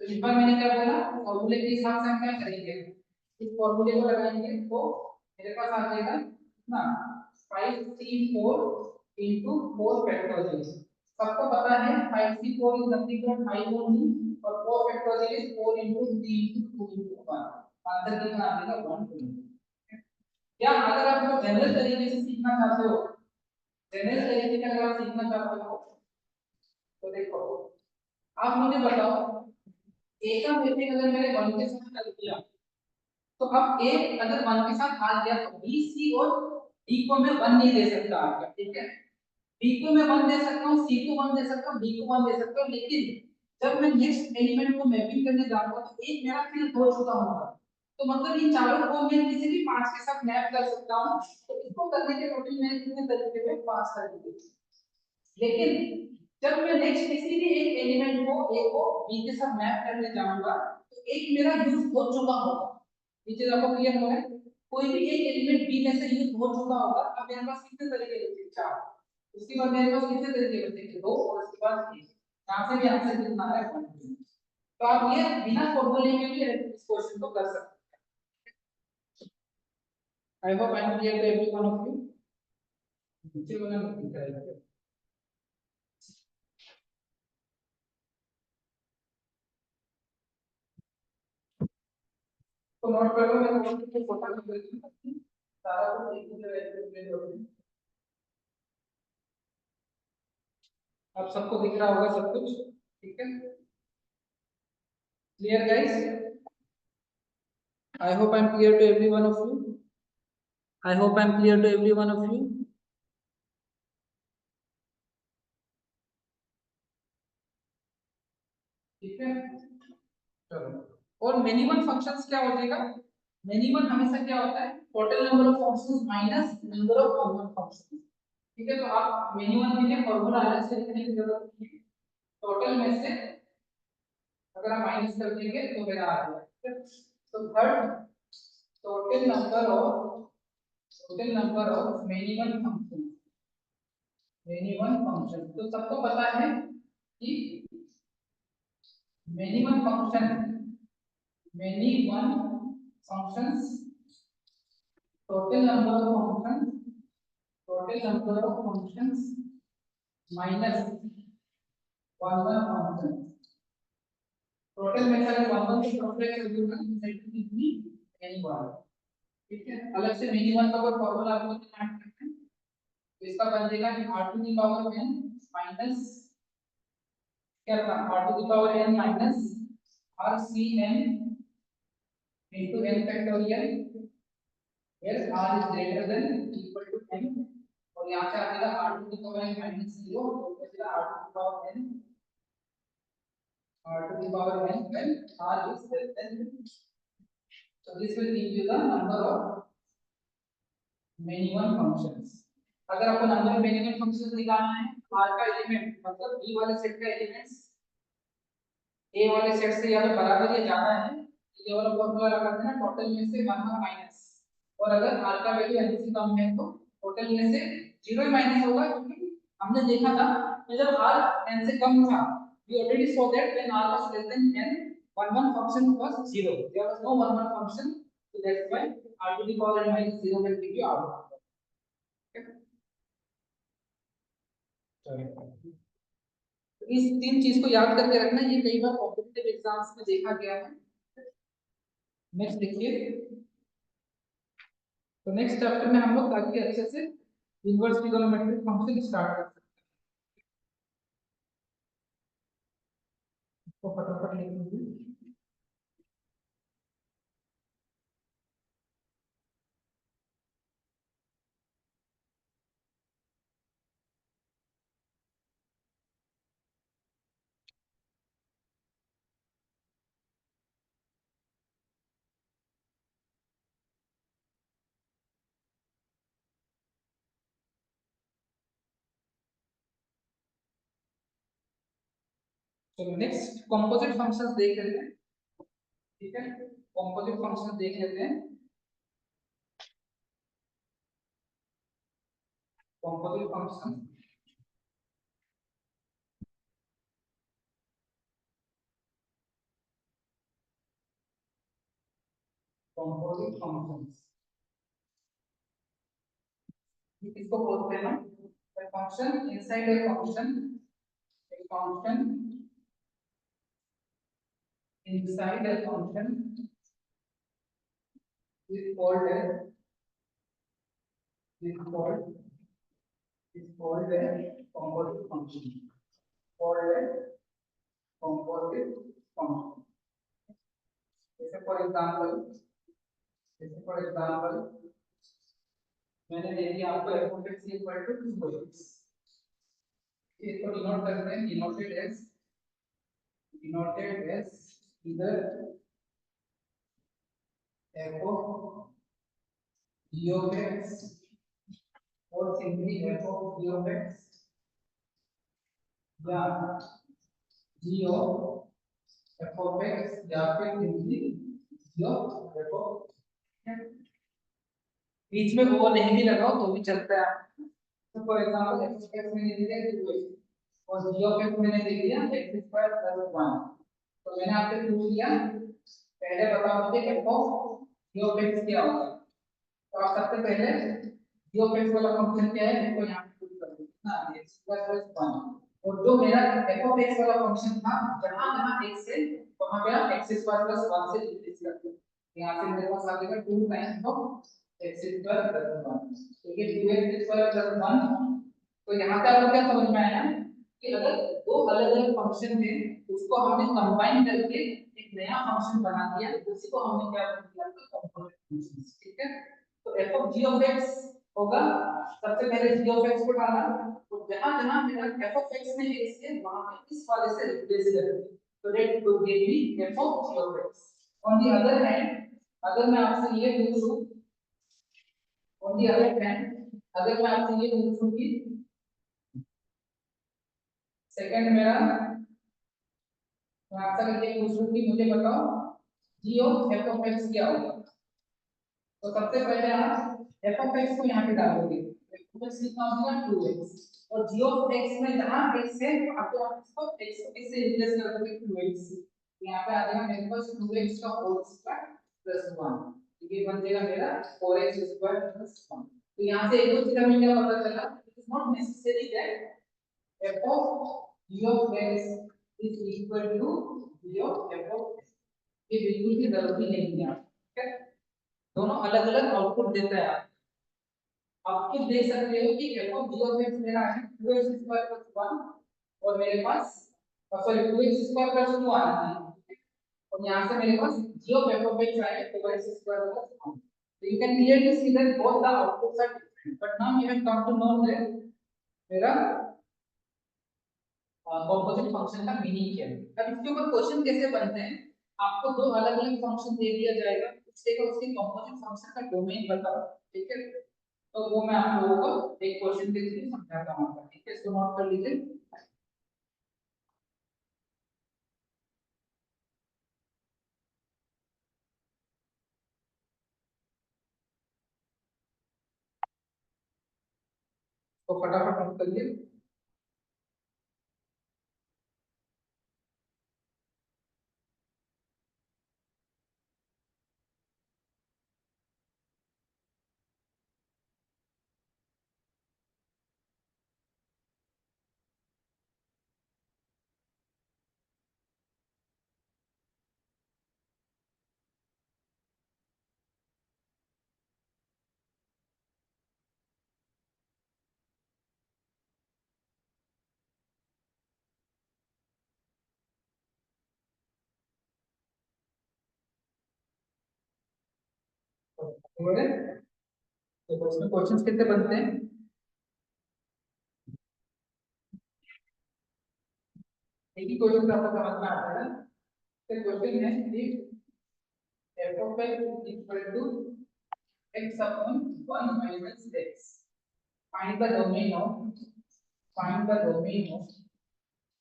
तो इस बार मैंने क्या बोला, फॉर्मूले के हिसाब से हम क्या करेंगे, इस फॉर्मूले को लगाएंगे तो मेरे पास आ जाएगा ना 5 3 4 into 4 फैक्टोरियल। सबको पता है 5 3 4 इज नथिंग बट 5 ओनली, और 4 factorial is 4 into 3 into 2 into 1, answer कितना आ जाएगा 120। या अगर आप इसको जनरल तरीके से सीखना चाहते हो, जनरल तरीके से अगर आप सीखना चाहते हो तो देखो, आप मुझे बताओ ए का मैपिंग अगर मैंने 1 के साथ कर दिया, तो अब ए अगर 1 के साथ आ गया तो बी सी और डी को मैं 1 नहीं दे सकता आपका, ठीक है, बी को मैं 1 दे सकता हूँ, सी को 1 दे सकता हूँ, डी को 1 दे सकता हूँ, लेकिन जब मैं नेक्स्ट एलिमेंट को मैपिंग करने जाऊंगा तो एक मेरा फिल हो चुका होगा, तो मतलब इन चारों को मैं किसी भी 5 के साथ मैप कर सकता हूँ। तो इसको करने के टोटल मैंने कितने तरीके में 5 कर दिए, लेकिन जब मैं नेक्स्ट किसी भी एक एलिमेंट को ए को बी के साथ मैप करने जाऊंगा तो एक मेरा यूज हो चुका होगा। ये चीज आपको क्लियर हो है, कोई भी एक एलिमेंट बी में से यूज हो चुका होगा। अब मेरे पास कितने तरीके बचे, 4, उसके बाद मेरे पास कितने तरीके बचे, 2, और उसके बाद 1, यहां से भी आंसर कितना आ रहा है 1। तो आप ये बिना फॉर्मूले के भी इस क्वेश्चन को कर सकते हैं। I hope I am clear to every one of you, नीचे वाला नहीं करेगा, तो नोट कर लो, मैं क्वेश्चन को छोटा कर देती हूं, सारा कुछ एक ही जगह एक्सप्लेन कर दूं। आप सबको दिख रहा होगा सब कुछ, ठीक है, clear guys? I hope I am clear to every one of you, I hope I am clear to every one of you, ठीक है, चलो। और मिनिमम फंक्शंस क्या हो जाएगा, मिनिमम हमेशा क्या होता है, total number of functions minus number of common functions, ठीक है। तो आप मिनिमम के लिए फॉर्मूला अलग से लिखने की जरूरत नहीं है, टोटल में से अगर आप माइनस कर देंगे तो मेरा आ जाएगा। तो third, total number of, total number of minimum function, minimum function, तो सबको पता है कि minimum function, minimum functions, total number of function, total number of functions minus one one function, total में से अगर वन वन को सब्ट्रैक्ट कर दूंगा तो सेट कितनी एनी वन, ठीक है। अलग से मिनिमम का कोई फॉर्मूला आपको याद करना है, तो इसका बन जाएगा r to the power n minus क्या था, r to the power n minus rcn into n factorial Where r is greater than equal to n और यहाँ से आ जाएगा r to the power n minus 0 तो बचेगा r to the power n when r is less than n. So this will give you the number of minimum functions. अगर आपको number of minimum functions निकालना है r का element मतलब b वाले set का एलिमेंट्स a वाले set से या तो बराबर या ज्यादा है ये वाला फॉर्मूला लगा देना टोटल में से 1 माइनस और अगर r का वैल्यू n से कम है तो टोटल में से 0 माइनस होगा क्योंकि हमने देखा था कि जब r n से कम था we already saw that when r was less than n one function was 0 there was no one function so that's why r to the power n minus 0 will give you r. इस तीन चीज को याद करके रखना ये कई बार competitive exams में देखा गया है. नेक्स्ट देखिए तो नेक्स्ट चैप्टर में हम लोग काफी अच्छे से इनवर्स ट्रिगोनोमेट्रिक फंक्शन स्टार्ट कर सकते हैं. इसको फटाफट लिख लीजिए. चलो नेक्स्ट कंपोजिट फंक्शंस देख लेते हैं. ठीक है कंपोजिट फंक्शंस देख लेते हैं. कंपोजिट फंक्शन कंपोजिट फंक्शंस इसको बोलते हैं a function inside a function inside a function is called as is called a composite function called a composite function. जैसे फॉर एग्जांपल मैंने दे दिया आपको f(x) इक्वल टू 2x. इसको डिनोट करते हैं डिनोटेड एज इधर f of g of x और simply f of g of x या g of f of x या फिर simply g of f of x. बीच में वो नहीं भी लगाओ तो भी चलता है. तो फॉर एग्जांपल f(x) मैंने दे दिया 2x और g of x मैंने दे दिया x स्क्वायर प्लस 1. तो मैंने आपसे पूछ लिया पहले बताओ मुझे f of g of x क्या होगा. तो आप सबसे पहले g of x वाला फंक्शन क्या है इसको यहां पे पुट कर दो ना x स्क्वायर प्लस 1 और जो मेरा f of x वाला फंक्शन था जहां जहां x है वहां पे आप x स्क्वायर प्लस 1 से रिप्लेस कर दो. यहां से मेरे पास आ जाएगा 2 times of x square plus 1. तो ये 2x स्क्वायर प्लस 1. तो यहाँ पे आपको क्या समझ में आया कि अगर दो अलग-अलग फंक्शन थे उसको हमने कंबाइन करके एक नया फंक्शन बना दिया उसी को हमने क्या बना दिया कंपोजिट फंक्शन. ठीक है तो f of g of x होगा सबसे पहले g of x को डाला तो जहां-जहां मेरा f of x में x है वहां पे इस वाले से रिप्लेस कर दिया. तो that will give me f of g of x. On the other hand अगर मैं आपसे ये पूछूं ऑन द अदर हैंड अगर मैं आपसे ये पूछूं कि सेकंड मेरा मैं आपसे ये पूछूं कि मुझे बताओ g of f of x क्या होगा. तो सबसे पहले आप f of x को यहाँ पे डालोगे f of x कितना होगा 2x और g of x में जहाँ x है तो आपको इसको x से रिप्लेस कर दोगे 2x. यहाँ पे आ जाएगा मेरे पास 2x का होल स्क्वायर प्लस 1. ये बन जाएगा मेरा 4x स्क्वायर प्लस 1. तो यहाँ से एक दो चीज हमें क्या पता चला it is not necessary that f of g of x is equal to g of f of x. ये बिल्कुल भी जरूरी नहीं है. ठीक है दोनों अलग-अलग आउटपुट देता है. आप खुद देख सकते हो कि f of g of x मेरा है 2x स्क्वायर प्लस 1 और मेरे पास सॉरी 2x स्क्वायर प्लस 2 आना है और यहाँ से मेरे पास g of f of x आया 4x square plus 1. So you can clearly see that both the outputs are different. But now you have come to know that मेरा composite function का meaning क्या है। अब इसके ऊपर क्वेश्चन कैसे बनते हैं, आपको दो अलग अलग फंक्शन दे दिया जाएगा, उसके का उसके कॉम्पोजिट फंक्शन का डोमेन बताओ, ठीक है। तो वो मैं आप लोगों को एक क्वेश्चन के थ्रू समझाता हूँ, ठीक है, इसको नोट कर लीजिए। तो फटाफट नोट करिए। तो उसमें क्वेश्चंस कितने बनते हैं, एक ही क्वेश्चन आपको समझ में आता है। तो क्वेश्चन है if f of x is equal to x upon 1 minus x, find the domain of find the domain of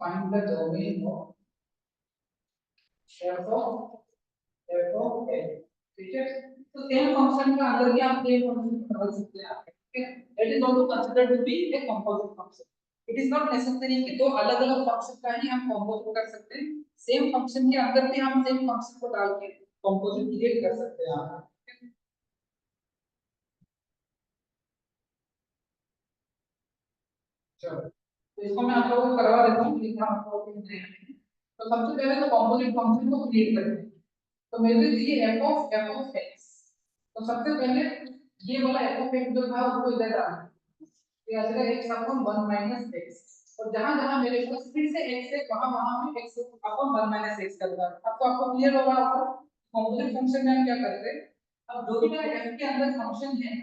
find the domain of f of x, ठीक है। तो सेम फंक्शन का अंदर क्या आप सेम फंक्शन बदल सकते हैं, ठीक है। That is also considered to be a composite function. It is not necessary कि दो अलग अलग फंक्शन का ही हम कंपोजिट कर सकते हैं, सेम फंक्शन के अंदर भी हम सेम फंक्शन को डाल के कंपोजिट क्रिएट कर सकते हैं आप। चलो, तो इसको मैं आप लोगों को करवा देता हूँ, लिखना आप लोगों को नहीं है। तो सबसे पहले तो कंपोजिट फंक्शन को क्रिएट करते हैं। तो मेरे लिए f of x, तो सबसे पहले ये वाला f of x जो था उसको इधर डालना, ये आ जाएगा x अपॉन 1 माइनस x, और जहां जहां मेरे पास फिर से x है वहां वहां मैं x अपॉन 1 माइनस x करूंगा। अब तो आपको क्लियर होगा आपको कंपोजिट फंक्शन में हम क्या करते हैं। अब जो भी मेरा f के अंदर फंक्शन है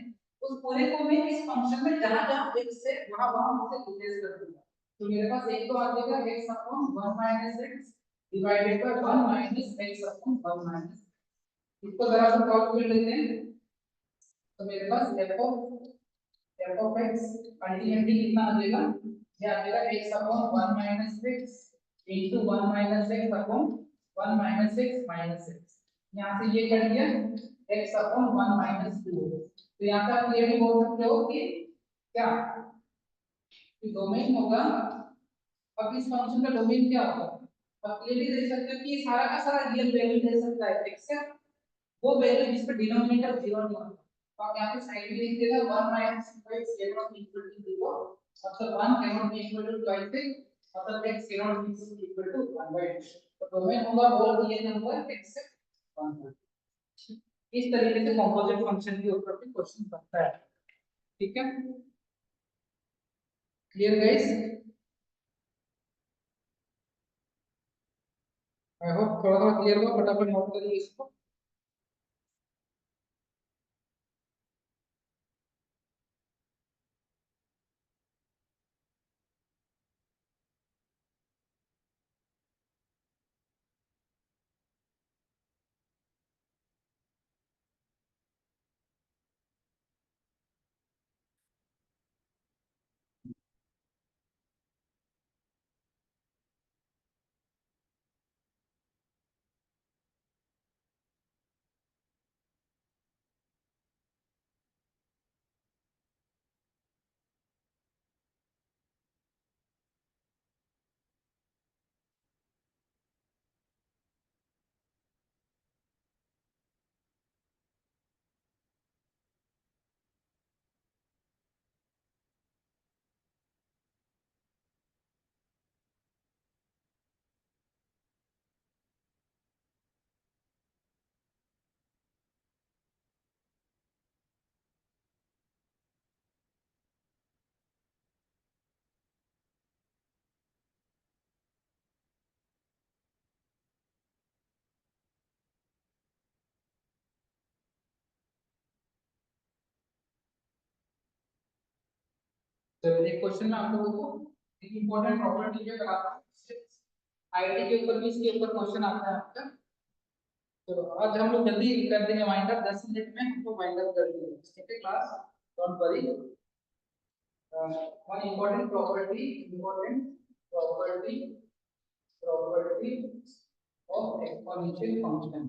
उस पूरे को मैं इस फंक्शन में जहां जहां x है वहां वहां उसे रिप्लेस कर दूंगा। तो मेरे पास एक तो आ जाएगा x upon 1 minus x divided by 1 minus x upon 1 minus, इसको जरा सा सॉल्व कर लेते हैं। तो मेरे पास f of x अल्टीमेटली कितना आ जाएगा, ये आ जाएगा x upon 1 minus x into 1 minus x upon 1 minus x minus x, यहां से ये कट गया x अपॉन 1 माइनस 2। तो यहां पे आप ये भी बोल सकते हो कि क्या कि डोमेन होगा, अब इस फंक्शन का डोमेन क्या होगा, आप क्लियरली देख सकते हो कि ये सारा का सारा रियल वैल्यू दे सकता है x का, वो वैल्यू जिस पे डिनोमिनेटर 0 नहीं होता। तो आप यहाँ पे साइड में लिख देगा 1 minus x cannot be equal to 0, मतलब 1 cannot be equal to twice x, मतलब x cannot be equal to 1 by 2। तो डोमेन होगा होल रियल नंबर x से 1 by 2। इस तरीके से कंपोजिट फंक्शन के ऊपर भी क्वेश्चन बनता है, ठीक है। क्लियर गाइस, आई होप थोड़ा थोड़ा क्लियर हुआ, फटाफट नोट करिए इसको। तो एक क्वेश्चन में आप लोगों को एक इंपॉर्टेंट प्रॉपर्टी जो कराता हूँ, आईटी के ऊपर भी इसके ऊपर क्वेश्चन आता है आपका। तो आज हम लोग जल्दी कर देंगे वाइंड अप, 10 मिनट में हम लोग वाइंड अप कर देंगे, ठीक है class, don't worry. one important property of exponential function.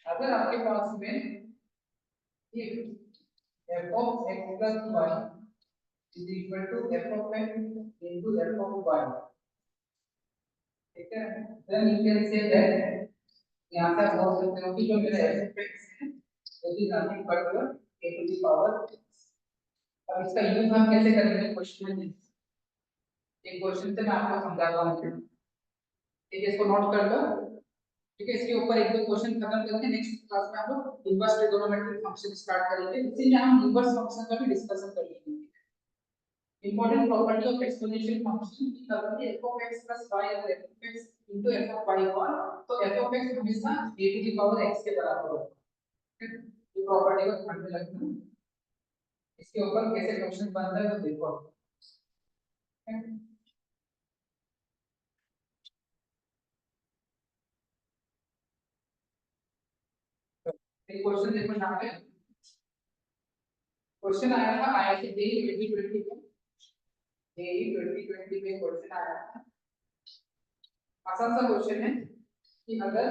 अगर आपके पास में if f of x plus y is equal to f of x into f of y, ठीक है, then you can say that यहाँ से आप बोल सकते हो कि जो मेरा f of x है that is nothing but a to the power x। अब इसका यूज हम कैसे करेंगे क्वेश्चन में, एक क्वेश्चन से मैं आपको समझाता हूँ, ठीक है, इसको नोट कर लो, ठीक है। इसके ऊपर एक दो क्वेश्चन खत्म करके नेक्स्ट क्लास में हम लोग इनवर्स ट्रिगोनोमेट्रिक फंक्शन स्टार्ट करेंगे, उसी में हम इनवर्स फंक्शन का भी डिस्कशन कर लेंगे। Important property of exponential function की अगर f of x plus y अगर f of x into f of y हुआ तो f of x हमेशा a to the power x के बराबर होगा, ठीक है। ये प्रॉपर्टी को ध्यान में रखना, इसके ऊपर कैसे क्वेश्चन बनता है वो देखो, ठीक है। एक क्वेश्चन देखो यहाँ पे, क्वेश्चन आया था आईआईटी जेईई 2020 में, जेईई 2020 में क्वेश्चन आया था, आसान सा क्वेश्चन है कि अगर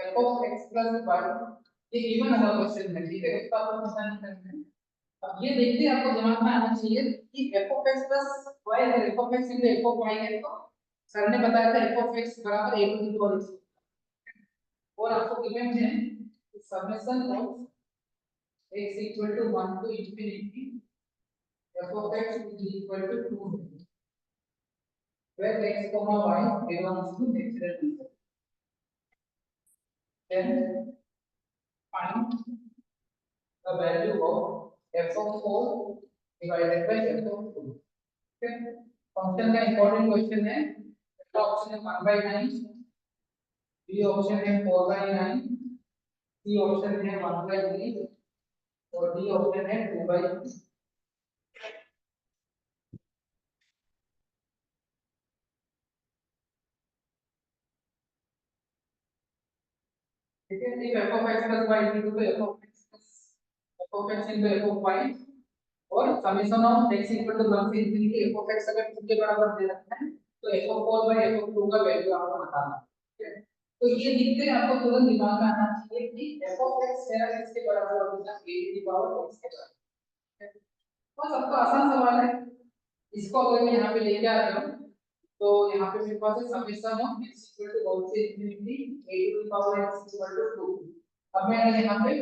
f of x plus y, ये गिवन हुआ क्वेश्चन है, ठीक है, इसका आपको पता नहीं करना है। अब ये देखते हैं, आपको दिमाग में आना चाहिए कि f of x plus y अगर f of x into f of y है तो सर ने बताया था f of x बराबर a to the power x, और आपको गिवन है summation of x equal to 1 to infinity f of x is equal to 2 where x comma y belongs to natural number, then find the value of f of 4 divided by f of 2, ठीक है। Function का important question है, पहला option है 1/9, B option है 4/9, C option है 1/3 और D option है 2/3। ठीक है, if f of x plus y is equal to f of x into f of y और summation of x equal to 1 से इंफिनिटी f of x अगर 2 के बराबर दे रखा है तो f of 4 by f of 2 का वैल्यू आपको बताना है, ठीक है। तो ये दिखते हैं आपको तुरंत दिमाग में आना चाहिए कि f of x मेरा x के बराबर होगा a to the power x के बराबर, ठीक है। बस अब तो आसान सवाल है, इसको अगर मैं यहाँ पे लेके आ रहा हूँ तो यहाँ पे मेरे पास है summation of x equal to 1 से infinity a to the power x equal to 2। अब मैं अगर यहाँ पे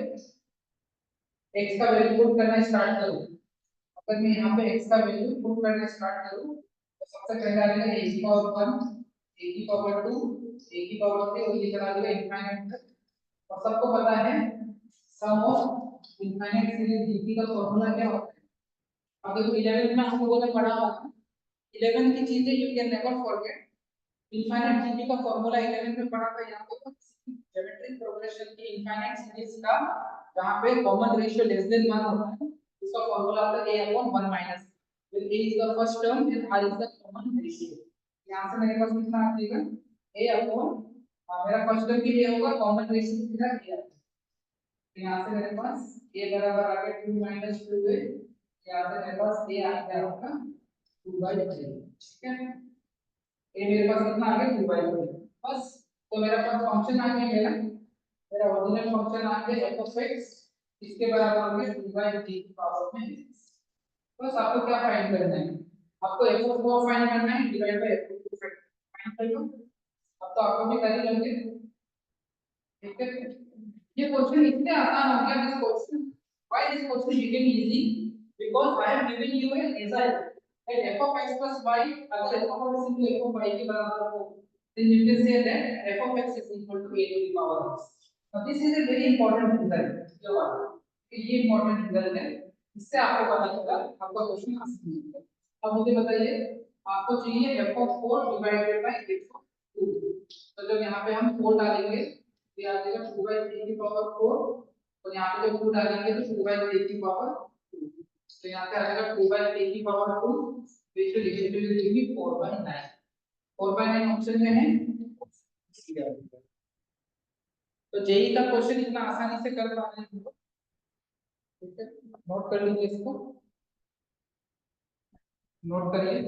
x का वैल्यू पुट करना स्टार्ट करूँ, अगर मैं यहाँ पे x का वैल्यू पुट करना स्टार्ट करूँ तो सबसे पहले आ जाएगा a की पावर 1, a की पावर 2, a की पावर 3 और ये चला जाएगा इनफाइनाइट तक। और सबको पता है सम ऑफ इनफाइनाइट सीरीज dt का फॉर्मूला क्या होता है, अगर 11th में हम लोगों ने पढ़ा होगा, 11th की चीजें you can never forget. Infinite series का फॉर्मूला 11th में पढ़ा था, यहाँ पे ज्योमेट्रिक प्रोग्रेशन की इनफाइनाइट सीरीज का जहाँ पे कॉमन रेशियो लेस देन 1 होता है उसका फॉर्मूला आता है a upon 1 minus, where a is the first term and r is the common ratio। यहाँ से मेरे पास कितना आ जाएगा a upon, मेरा फर्स्ट टर्म भी a होगा, कॉमन रेशियो मेरा a है, तो यहाँ से मेरे पास a बराबर आ गया 2 minus 2a, यहाँ से मेरे पास a आ गया आपका 2/3, ठीक है। ये मेरे पास कितना आ गया 2/3 बस। तो मेरा पास फंक्शन आ गया, मेरा ओरिजिनल फंक्शन आ गया f of x, इसके बराबर हो गया 2/3 की पावर में x। बस आपको क्या फाइंड करना है, आपको f of 4 फाइंड करना है divide by f of 2 find कर लो। अब तो आपको भी कर ही लोगे, ठीक है। ये क्वेश्चन इतने आसान हो गया, this question, why this question became easy, because I have given you an result that f of x plus y अगर f of x into f of y के बराबर हो then you can say that f of x is equal to a to the power x। now this is a very important result, जो बात ये important result है, इससे आपको पता चला आपका क्वेश्चन आसान है। अब मुझे बताइए आपको चाहिए f of 4 divided by f of 2, तो जब यहाँ पे हम 4 डालेंगे ये आ जाएगा 2/3 की पावर 4 तो यहाँ पे जब 2 डालेंगे तो 2/3 की पावर 2, तो यहाँ पे आ जाएगा 2/3 की power 2, which will eventually give me 4/9। 4/9 option में है। तो जेई का क्वेश्चन इतना आसानी से कर पा रहे हैं हम लोग, ठीक है। नोट कर लीजिए इसको, नोट करिए।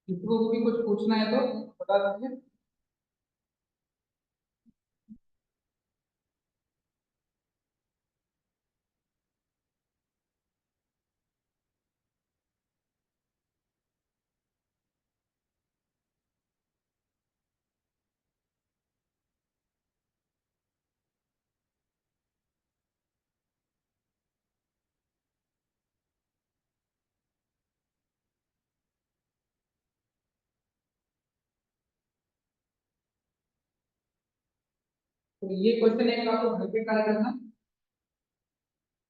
किसी को भी कुछ पूछना है तो बता दीजिए। तो ये क्वेश्चन एक आपको घर पे ट्राई करना,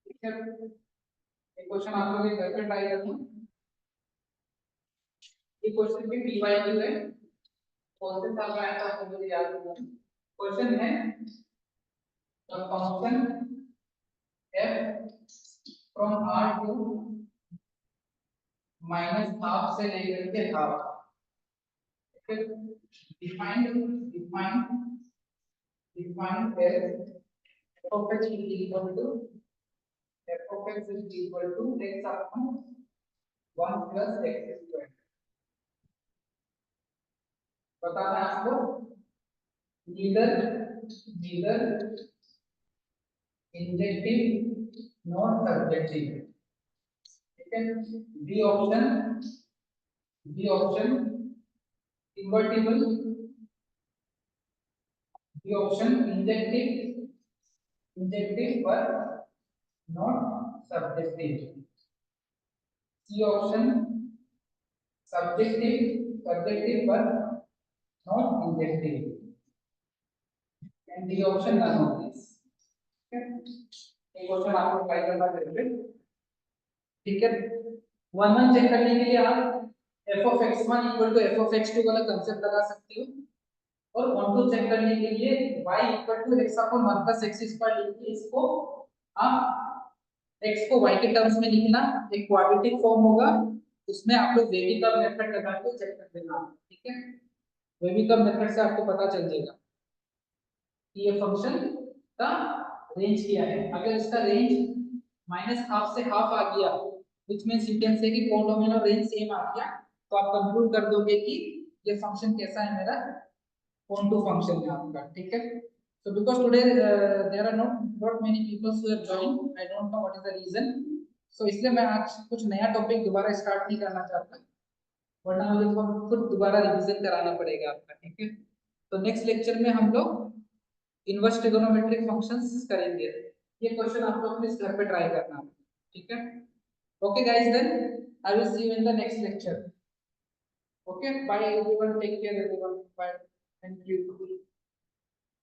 ठीक है। ये क्वेश्चन आप लोग घर पे ट्राई करना। ये क्वेश्चन भी पीवाईक्यू है, कौन से साल में आया था आपको मुझे याद नहीं है। क्वेश्चन है फंक्शन f फ्रॉम r टू -हाफ से लेकर के हाफ, ठीक है। Defined defined as f of x is equal to x upon 1 plus x square। बताना है आपको neither इंजेक्टिव नॉट सब्जेक्टिव, ठीक है। B option invertible, B option injective पर not subjective, C option subjective पर not injective, and D option none of this. एक question आपको try करना है, ठीक है। वन वन चेक करने के लिए आप f of x1 equal to f of x2 वाला कंसेप्ट लगा सकते हो, और वन टू चेक करने के लिए y equal to x upon 1 plus x square लिख के इसको आप x को y के टर्म्स में लिखना, एक क्वाड्रेटिक फॉर्म होगा, उसमें आप लोग वेवी कर्व मेथड लगा के चेक कर देना, ठीक है। वेवी कर्व मेथड से आपको पता चल जाएगा कि ये फंक्शन का रेंज क्या है। अगर इसका रेंज -हाफ से हाफ आ गया, which means you can say कि कोडोमेन और रेंज सेम आ गया, तो आप कंक्लूड कर दोगे कि ये फंक्शन कैसा है, मेरा कोंटू फंक्शन है आपका, ठीक है। So because today there are not many people who have joined, I don't know what is the reason, so इसलिए मैं आज कुछ नया टॉपिक दोबारा स्टार्ट नहीं करना चाहता, वरना मुझे खुद दोबारा रिवीजन कराना पड़ेगा आपका, ठीक है। तो नेक्स्ट लेक्चर में हम लोग इनवर्स ट्रिगोनोमेट्रिक फंक्शंस करेंगे। ये क्वेश्चन आप लोग प्लीज घर पे ट्राई करना, ठीक है। Okay guys, then I will see you in the next lecture. Okay, bye everyone, take care everyone, bye, thank you.